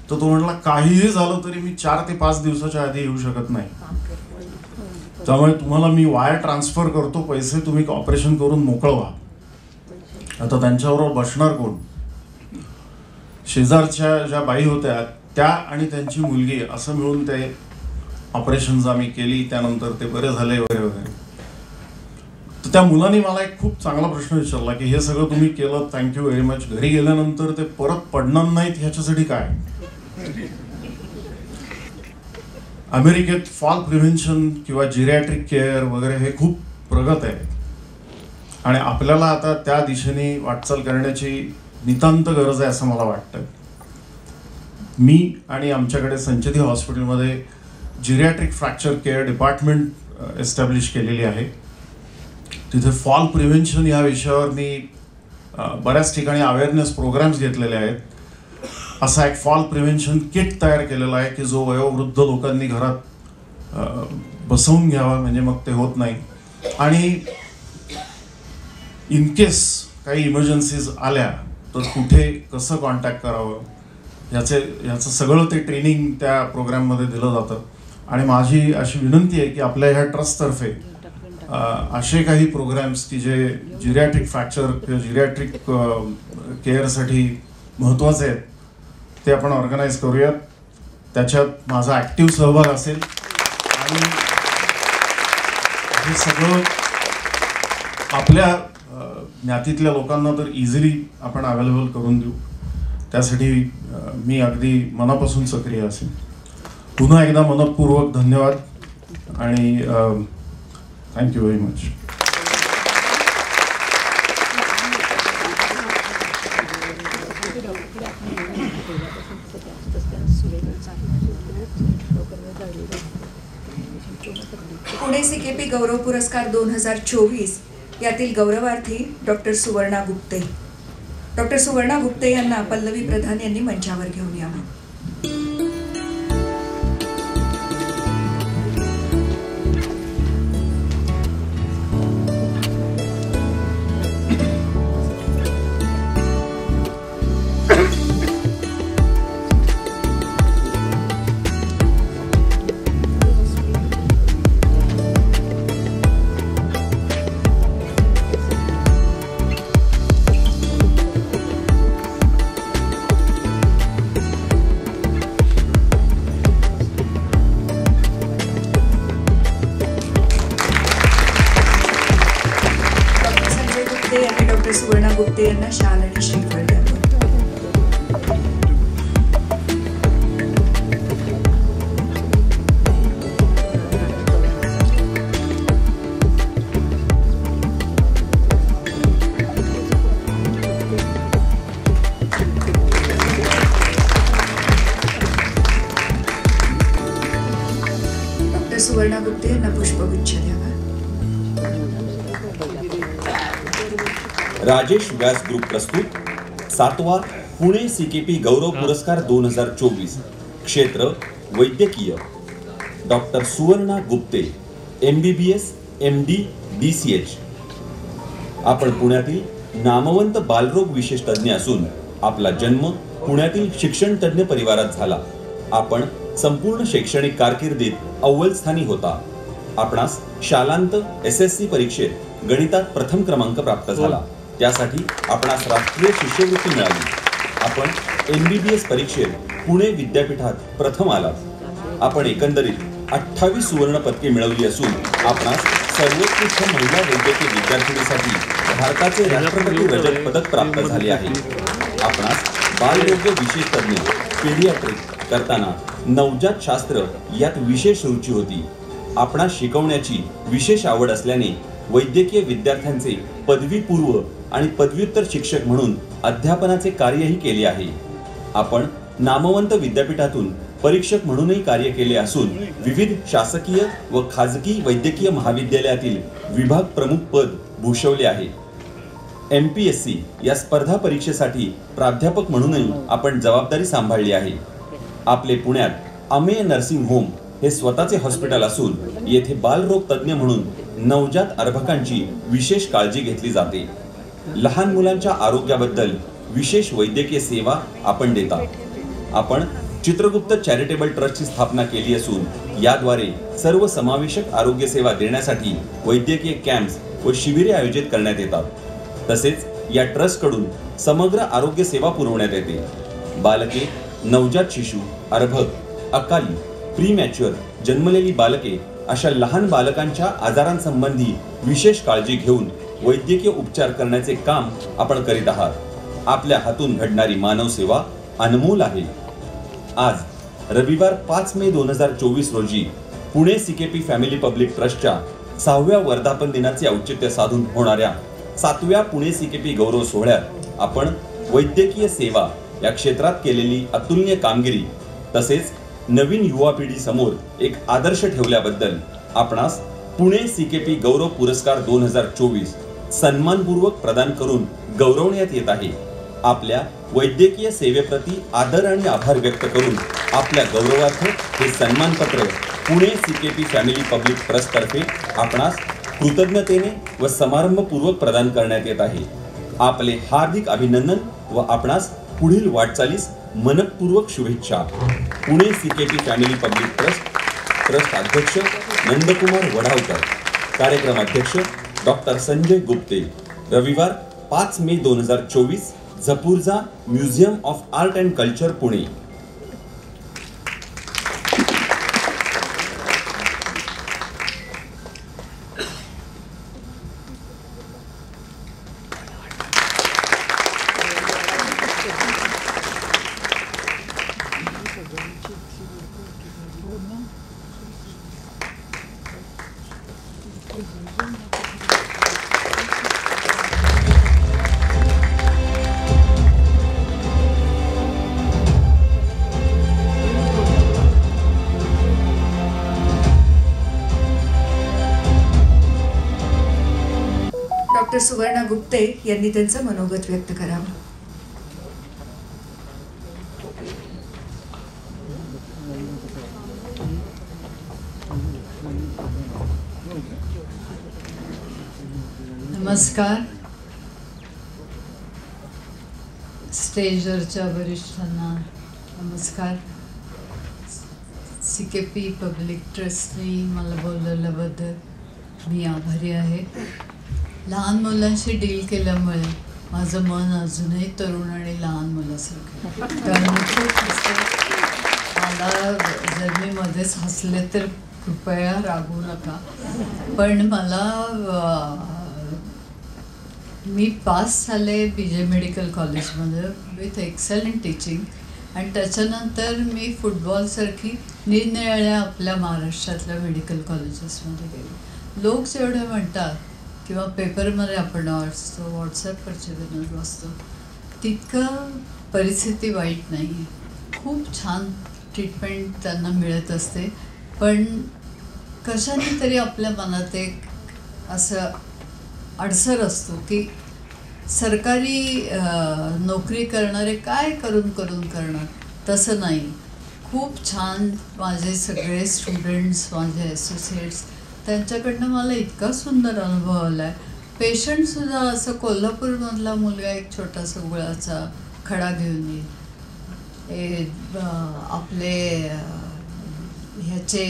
तर तो म्हटला काहीही झालं तरी मी 4 ते 5 दिवसाच्या आधी येऊ शकत नाही, त्यामुळे तुम्हाला मी वायर ट्रान्सफर करतो, पैसे तुम्ही ऑपरेशन करून मोकळं व्हा. आता त्यांच्याबरोबर बसणार कोण? शेजारच्या ज्या बाई होत्या त्या आणि त्यांची मुलगी असं मिळून ते ऑपरेशन्स आम्ही केली. त्यानंतर ते बरे झाले वगैरे वगैरे. तर त्या मुलांनी मला एक खूप चांगला प्रश्न विचारला की हे सगळं तुम्ही केलं, थँक्यू व्हेरी मच, घरी गेल्यानंतर ते परत पडणार नाहीत ह्याच्यासाठी काय? अमेरिकेत फॉल प्रिव्हेन्शन किंवा जिरॅट्रिक केअर वगैरे हे खूप प्रगत आहे आणि आपल्याला आता त्या दिशेने वाटचाल करण्याची नितांत गरज आहे असं मला वाटतं. मी आणि आमच्याकडे संचेती हॉस्पिटलमध्ये जिरॅट्रिक फ्रॅक्चर केअर डिपार्टमेंट एस्टॅब्लिश केलेली आहे. तिथे फॉल प्रिव्हेन्शन या विषयावर मी बऱ्याच ठिकाणी अवेअरनेस प्रोग्राम्स घेतलेले आहेत. असा एक फॉल प्रिव्हेन्शन किट तयार केलेला आहे की जो वयोवृद्ध लोकांनी घरात बसवून घ्यावा, म्हणजे मग ते होत नाही. आणि इन केस काही इमर्जन्सीज आल्या तर कुठे कसं कॉन्टॅक्ट करावं याचं सगळं ते ट्रेनिंग त्या प्रोग्राममध्ये दिलं जातं. आणि माझी अशी विनंती आहे की आपल्या ह्या ट्रस्टतर्फे असे काही प्रोग्राम्स की जे जिरॅट्रिक फ्रॅक्चर किंवा जिरॅट्रिक केअरसाठी महत्त्वाचे आहेत ते आपण ऑर्गनाईज करूयात. त्याच्यात माझा ॲक्टिव्ह सहभाग असेल आणि हे सगळं आपल्या ज्ञातीतल्या लोकांना तर इझिली आपण अवेलेबल करून देऊ. त्यासाठी मी अगदी मनापासून सक्रिय असेल. पुन्हा एकदा मनपूर्वक धन्यवाद आणि thank you very much. Pune CKP गौरव पुरस्कार 2024 यातील गौरवार्थी डॉक्टर सुवर्णा गुप्ते. डॉक्टर सुवर्णा गुप्ते यांना पल्लवी प्रधान यांनी मंचावर घेऊन यावं. यांना शाल आणि श्रीफळ द्यावं. डॉक्टर सुवर्णा गुप्ते यांना पुष्पगुच्छ द्यावा. राजेश व्यास ग्रुप प्रस्तुत 7वा पुणे सीकेपी गौरव पुरस्कार 2024 क्षेत्र वैद्यकीय doctor Suvarna Gupte MBBS MD DCH. आपण पुण्यातील नामवंत बालरोग विशेष तज्ञ असून आपला जन्म पुण्यातील शिक्षण तज्ञ परिवारात झाला. आपण संपूर्ण शैक्षणिक कारकिर्दीत अव्वल स्थानी होता. आपणास शालांत SSC परीक्षेत गणितात प्रथम क्रमांक प्राप्त झाला. त्यासाठी आपणास राष्ट्रीय शिष्यवृत्ती मिळाली. आपण MBBS परीक्षेत पुणे विद्यापीठात प्रथम आलात. आपण एकंदरीत 28 सुवर्ण पदके मिळवली असून आपणास सर्वोत्कृष्ट महिला वैद्यकीय विद्यार्थिनीसाठी भारताचे राष्ट्रपती रजत पदक प्राप्त झाले आहे. आपणास बालरोग विशेष तज्ञ पेडियाट्रिक करताना नवजात शास्त्र यात विशेष रुची होती. आपणास शिकवण्याची विशेष आवड असल्याने वैद्यकीय विद्यार्थ्यांचे पदवीपूर्व आणि पदव्युत्तर शिक्षक म्हणून अध्यापनाचे कार्यही केले आहे. आपण नामवंत विद्यापीठातून परीक्षक म्हणूनही कार्य केले असून विविध शासकीय व खाजगी वैद्यकीय महाविद्यालयातील विभाग प्रमुख पद भूषवले आहे. MPSC या स्पर्धा परीक्षेसाठी प्राध्यापक म्हणूनही आपण जबाबदारी सांभाळली आहे. आपले पुण्यात अमेय नर्सिंग होम हे स्वतःचे हॉस्पिटल असून येथे बालरोग तज्ञ म्हणून नवजात अर्भकांची विशेष काळजी घेतली जाते. लहान मुलांच्या आरोग्याबद्दल विशेष वैद्यकीय सेवा आपण देता. आपण चित्रगुप्त चॅरिटेबल ट्रस्टची स्थापना केली असून याद्वारे सर्व समावेशक आरोग्य सेवा देण्यासाठी वैद्यकीय कॅम्प्स व शिबिरे आयोजित करण्यात येतात. तसेच या ट्रस्टकडून समग्र आरोग्य सेवा पुरवण्यात येते. बालके, नवजात शिशु, अर्भक, अकाली, प्रीमॅच्युअर, जन्मलेली बालके अशा लहान बालकांच्या आजारांसंबंधी विशेष काळजी घेऊन वैद्यकीय उपचार करण्याचे काम आपण करीत आहात. आपल्या हातून घडणारी मानव सेवा अनमोल आहे. आज रविवार 5 मे 2024 रोजी पुणे CKP फॅमिली पब्लिक ट्रस्टच्या 6व्या वर्धापन दिनाचे औचित्य साधून होणाऱ्या 7व्या पुणे CKP गौरव सोहळ्यात आपण वैद्यकीय सेवा या क्षेत्रात केलेली अतुलनीय कामगिरी तसेच नवीन युवा पिढी समोर एक आदर्श ठेवल्याबद्दल आपणास पुणे CKP गौरव पुरस्कार 2024 सन्मानपूर्वक प्रदान करून गौरवण्यात येत आहे. आपल्या वैद्यकीय सेवेप्रती आदर आणि आभार व्यक्त करून आपल्या गौरवार्थ हे सन्मानपत्र Pune CKP family public trust तर्फे आपणास कृतज्ञतेने व समारंभपूर्वक प्रदान करण्यात येत आहे. आपले हार्दिक अभिनंदन व आपणास पुढील वाटचालीस मनपूर्वक शुभेच्छा. Pune CKP family public trust अध्यक्ष नंदकुमार वडावकर, कार्यक्रम अध्यक्ष डॉक्टर संजय गुप्ते. रविवार 5 May 2024 Zapurza museum of art and culture Pune. Doctor Suvarna Gupte यांनी त्यांचं मनोगत व्यक्त करावं. नमस्कार. स्टेजवरच्या वरिष्ठांना नमस्कार. CKP पब्लिक ट्रस्टनी मला बोलवल्याबद्दल मी आभारी आहे. लहान मुलांशी डील केल्यामुळे माझं मन अजूनही तरुण आणि लहान मुलासारखं. त्यामुळे मला जर मी मध्येच हसले तर कृपया रागवू नका. पण मला मी पास झाले BJ मेडिकल कॉलेजमध्ये विथ एक्सलंट टीचिंग. आणि त्याच्यानंतर मी फुटबॉलसारखी निरनिराळ्या आपल्या महाराष्ट्रातल्या मेडिकल कॉलेजेसमध्ये गेले. लोक जेवढे म्हणतात किंवा पेपरमध्ये आपण वाचतो, व्हॉट्सॲपवरचे विनोद वाचतो, तितकं परिस्थिती वाईट नाही आहे. खूप छान ट्रीटमेंट त्यांना मिळत असते. पण कशाने तरी आपल्या मनात एक असं अडसर असतो की सरकारी नोकरी करणारे काय करून करणार, तसं नाही. खूप छान माझे सगळे स्टुडंट्स, माझे ॲसोसिएट्स, त्यांच्याकडनं मला इतका सुंदर अनुभव आला आहे. पेशंटसुद्धा असं कोल्हापूरमधला मुलगा एक छोटासा गुळाचा खडा घेऊन येईल. आपले ह्याचे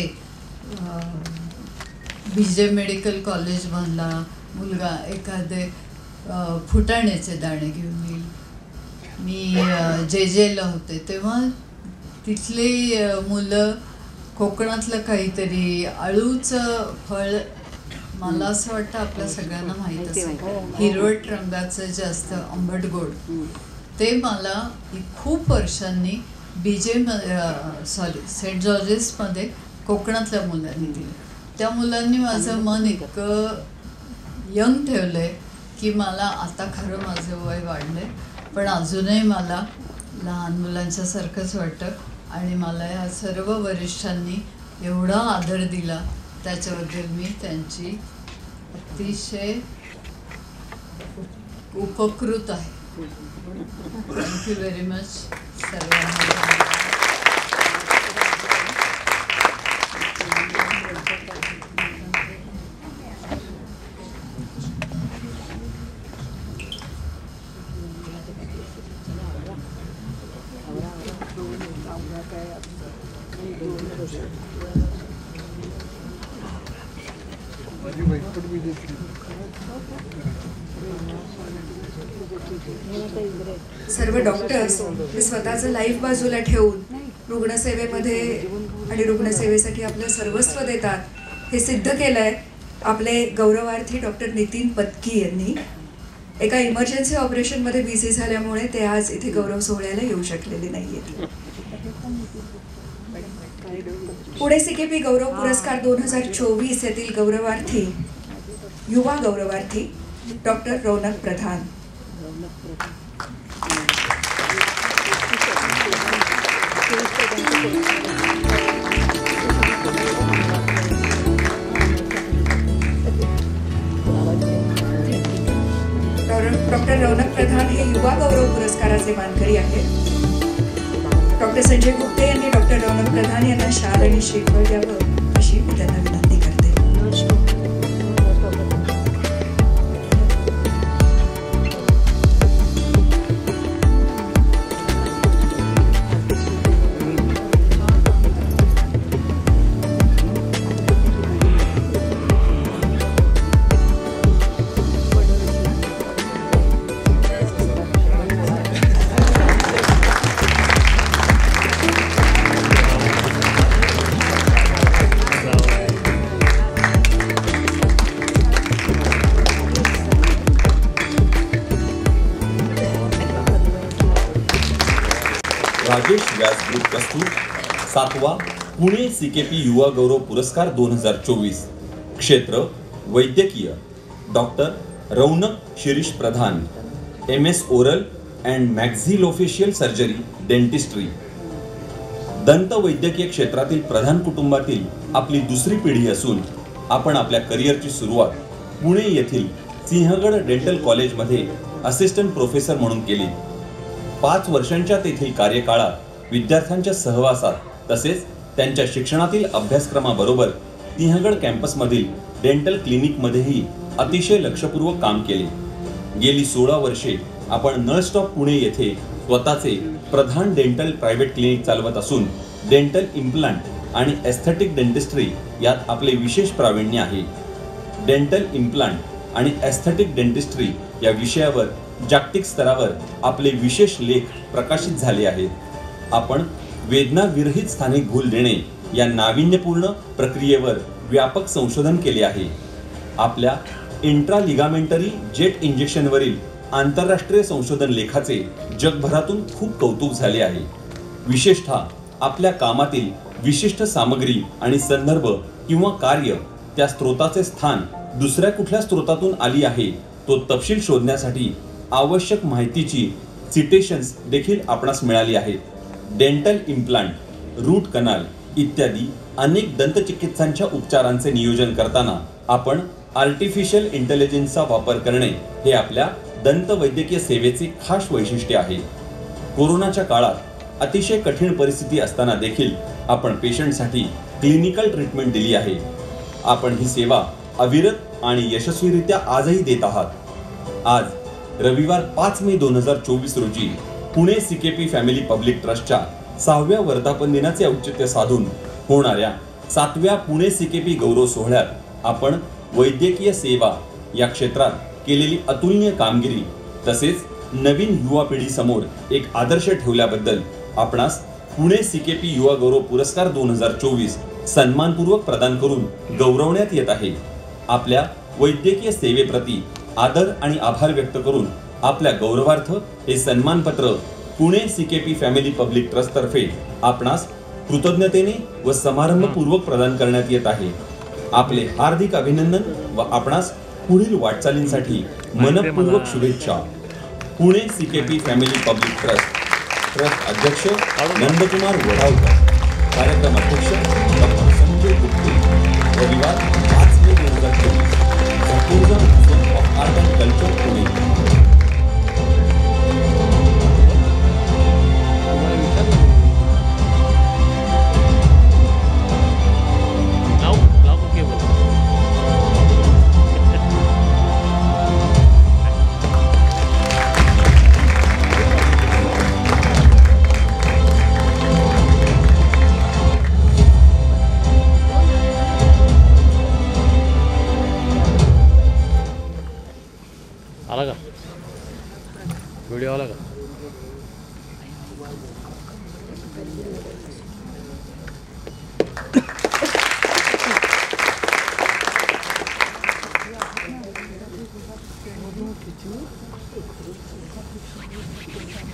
BJ मेडिकल कॉलेजमधला मुलगा एखादे फुटाण्याचे दाणे घेऊन येईल. मी JJला होते तेव्हा तिथली मुलं कोकणातलं काहीतरी अळूचं फळ, मला असं वाटतं आपल्या सगळ्यांना माहीत असेल, हिरवट रंगाचं जे असतं आंबट गोड, ते मला खूप वर्षांनी सेंट जॉर्जेसमध्ये कोकणातल्या मुलांनी दिलं. त्या मुलांनी माझं मन इतकं यंग ठेवलं आहे की मला आता खरं माझं वय वाढलं आहे, पण अजूनही मला लहान मुलांच्यासारखंच वाटतं. आणि मला या सर्व वरिष्ठांनी एवढा आदर दिला त्याच्याबद्दल मी त्यांची अतिशय उपकृत आहे. थँक्यू व्हेरी मच सर्वांना. सर्व डॉक्टर्स हे स्वतःचं लाईफ बाजूला ठेवून रुग्णसेवेमध्ये आणि रुग्णसेवेसाठी आपलं सर्वस्व देतात, हे सिद्ध केलं आहे आपले गौरवार्थी डॉक्टर नितीन पत्की यांनी. एका इमर्जन्सी ऑपरेशनमध्ये बिझी झाल्यामुळे ते आज इथे गौरव सोहळ्याला येऊ शकलेले नाही आहेत. पुणे CKP गौरव पुरस्कार 2024 यातील गौरवार्थी, युवा गौरवार्थी डॉक्टर रौनक प्रधान. डॉक्टर रौनक प्रधान हे युवा गौरव पुरस्काराचे मानकरी आहेत. डॉक्टर संजय गुप्ते यांनी डॉक्टर रौनक प्रधान यांना शाल आणि श्रीफळ द्यावं अशी मी त्यांना विनंती करते. राजेश व्यास ग्रुप प्रस्तुत 7वा पुणे CKP युवा गौरव पुरस्कार 2024. क्षेत्र वैद्यकीय, doctor Raunak Shirish Pradhan, MS oral and maxillofacial surgery dentistry. दंत वैद्यकीय क्षेत्रातील प्रधान कुटुंबातील आपली दुसरी पिढी असून आपण आपल्या करिअरची सुरुवात पुणे येथील सिंहगड डेंटल कॉलेजमध्ये असिस्टंट प्रोफेसर म्हणून केली. 5 वर्षांच्या तेथील कार्यकाळात विद्यार्थ्यांच्या सहवासात तसेच त्यांच्या शिक्षणातील अभ्यासक्रमाबरोबर सिंहगड कॅम्पसमधील डेंटल क्लिनिकमध्येही अतिशय लक्षपूर्वक काम केले. गेली 16 वर्षे आपण नळस्टॉप पुणे येथे स्वतःचे प्रधान डेंटल प्रायव्हेट क्लिनिक चालवत असून डेंटल इम्प्लांट आणि एस्थेटिक डेंटिस्ट्री यात आपले विशेष प्रावीण्य आहे. डेंटल इम्प्लांट आणि एस्थेटिक डेंटिस्ट्री या विषयावर जागतिक स्तरावर आपले विशेष लेख प्रकाशित झाले आहेत. आपण वेदनाविरहित स्थानिक भूल देणे या नाविन्यपूर्ण प्रक्रियेवर व्यापक संशोधन केले आहे. आपल्या इंट्रालिगामेंटरी जेट इंजेक्शनवरील आंतरराष्ट्रीय संशोधन लेखाचे जगभरातून खूप कौतुक झाले आहे. विशेषतः आपल्या कामातील विशिष्ट सामग्री आणि संदर्भ किंवा कार्य त्या स्रोताचे स्थान दुसऱ्या कुठल्या स्रोतातून आली आहे तो तपशील शोधण्यासाठी आवश्यक माहितीची सिटेशन्स देखील आपणास मिळाली आहेत. डेंटल इम्प्लांट, रूट कनाल इत्यादी अनेक दंतचिकित्सांच्या उपचारांचे नियोजन करताना आपण आर्टिफिशियल इंटेलिजन्सचा वापर करणे हे आपल्या दंतवैद्यकीय सेवेचे खास वैशिष्ट्य आहे. कोरोनाच्या काळात अतिशय कठीण परिस्थिती असताना देखील आपण पेशंटसाठी क्लिनिकल ट्रीटमेंट दिली आहे. आपण ही सेवा अविरत आणि यशस्वीरित्या आजही देत आहात. आज रविवार 5 मे 2024 रोजी पुणे CKP फॅमिली पब्लिक ट्रस्टच्या 6व्या वर्धापन दिनाचे औचित्य साधून होणाऱ्या 7व्या पुणे CKP गौरव सोहळ्यात आपण वैद्यकीय सेवा या क्षेत्रात केलेली अतुलनीय कामगिरी तसेच नवीन युवा पिढीसमोर एक आदर्श ठेवल्याबद्दल आपणास पुणे CKP युवा गौरव पुरस्कार 2024 सन्मानपूर्वक प्रदान करून गौरवण्यात येत आहे. आपल्या वैद्यकीय सेवेप्रती आदर आणि आभार व्यक्त करून आपल्या गौरवार्थ हे सन्मानपत्र Pune CKP family public trust तर्फे आपणास कृतज्ञतेने व समारंभपूर्वक प्रदान करण्यात येत आहे. आपले हार्दिक अभिनंदन व आपणास पुढील वाटचालींसाठी मनपूर्वक शुभेच्छा. Pune CKP family public trust अध्यक्ष नंदकुमार वडावकर, कार्यक्रम अध्यक्ष डॉक्टर संजय गुप्ते. रविवार 5 May 2024 of art and culture Pune. आला का व्हिडिओ आला का?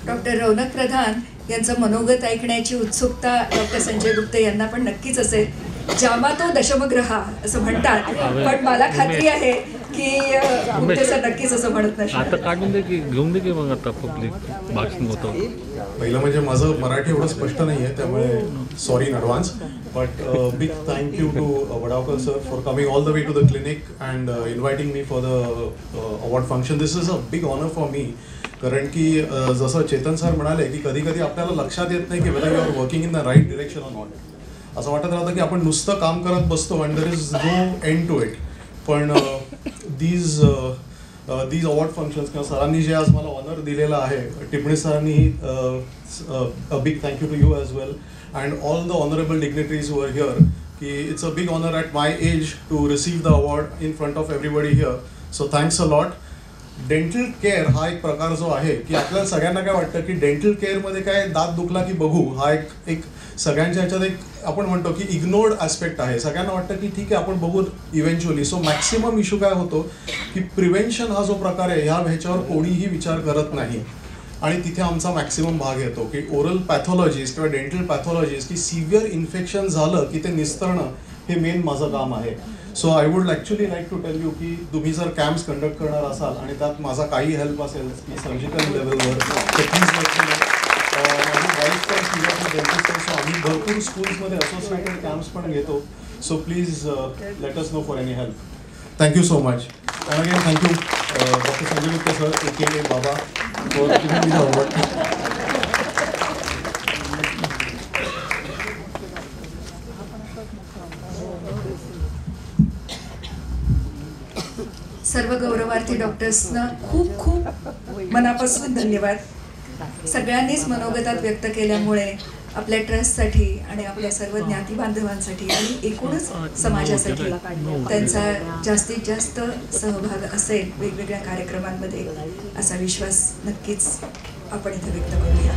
डॉक्टर रौनक प्रधान यांचं मनोगत ऐकण्याची उत्सुकता डॉक्टर संजय गुप्ते यांना पण नक्कीच असेल. जामातो दशमग्रहा असं म्हणतात, पण मला खात्री आहे की गुप्ते सर नक्कीच असं म्हणत नाही. आता काढून दे की घेऊन दे की मग आता पब्लिक भाषण होतं. पहिलं म्हणजे माझं मराठी एवढं स्पष्ट नाही आहे, त्यामुळे sorry in advance. But big thank you to Wadavkar sir for coming all the way to the clinic and inviting me for the award function. This is a big honour for me. कारण की जसं चेतन सर म्हणाले की कधी कधी आपल्याला लक्षात येत नाही की whether you are working in the right direction or not. असं वाटत राहतं की आपण नुसतं काम करत बसतो and there is no end to it. पण दीज अवॉर्ड फंक्शन्स किंवा सरांनी जे आज मला ऑनर दिलेलं आहे, टिपणे सरांनी a big thank you to you as well and all the honourable dignitaries were here की it's a big honour at my age to receive the award in front of everybody here. So thanks a lot. Dental care हा एक प्रकार जो आहे की आपल्याला सगळ्यांना काय वाटतं की डेंटल केअरमध्ये काय दात दुखला की बघू, हा एक सगळ्यांच्या ह्याच्यात एक आपण म्हणतो की इग्नोर्ड ॲस्पेक्ट आहे. सगळ्यांना वाटतं की ठीक आहे आपण बघू इव्हेंच्युअली. सो मॅक्सिमम इश्यू काय होतो की प्रिव्हेन्शन हा जो प्रकार आहे ह्याच्यावर कोणीही विचार करत नाही. आणि तिथे आमचा मॅक्सिमम भाग येतो की ओरल पॅथॉलॉजीज किंवा डेंटल पॅथॉलॉजीज की सिव्हिअर इन्फेक्शन झालं की ते निस्तरणं हे मेन माझं काम आहे. So I would actually like to tell you की तुम्ही जर कॅम्प्स कंडक्ट करणार असाल आणि त्यात माझा काही हेल्प असेल की सर्जिकल लेवलवर तर प्लीज माझी वाईफ पण डेंटिस्ट आहे. सो आम्ही भरपूर स्कूल्समध्ये असोसिएटेड कॅम्प्स पण घेतो. So please let us know for any help. Thank you so much. And again thank you doctor Sanjay Gupte sir AKA बाबा for giving me the award. सर्व गौरवार्थी डॉक्टर्सना खूप खूप मनापासून धन्यवाद. सगळ्यांनीच मनोगतात व्यक्त केल्यामुळे आपल्या ट्रस्टसाठी आणि आपल्या सर्व ज्ञाती बांधवांसाठी आणि एकूणच समाजासाठी त्यांचा जास्तीत जास्त सहभाग असेल वेगवेगळ्या कार्यक्रमांमध्ये असा विश्वास नक्कीच आपण इथे व्यक्त करूया.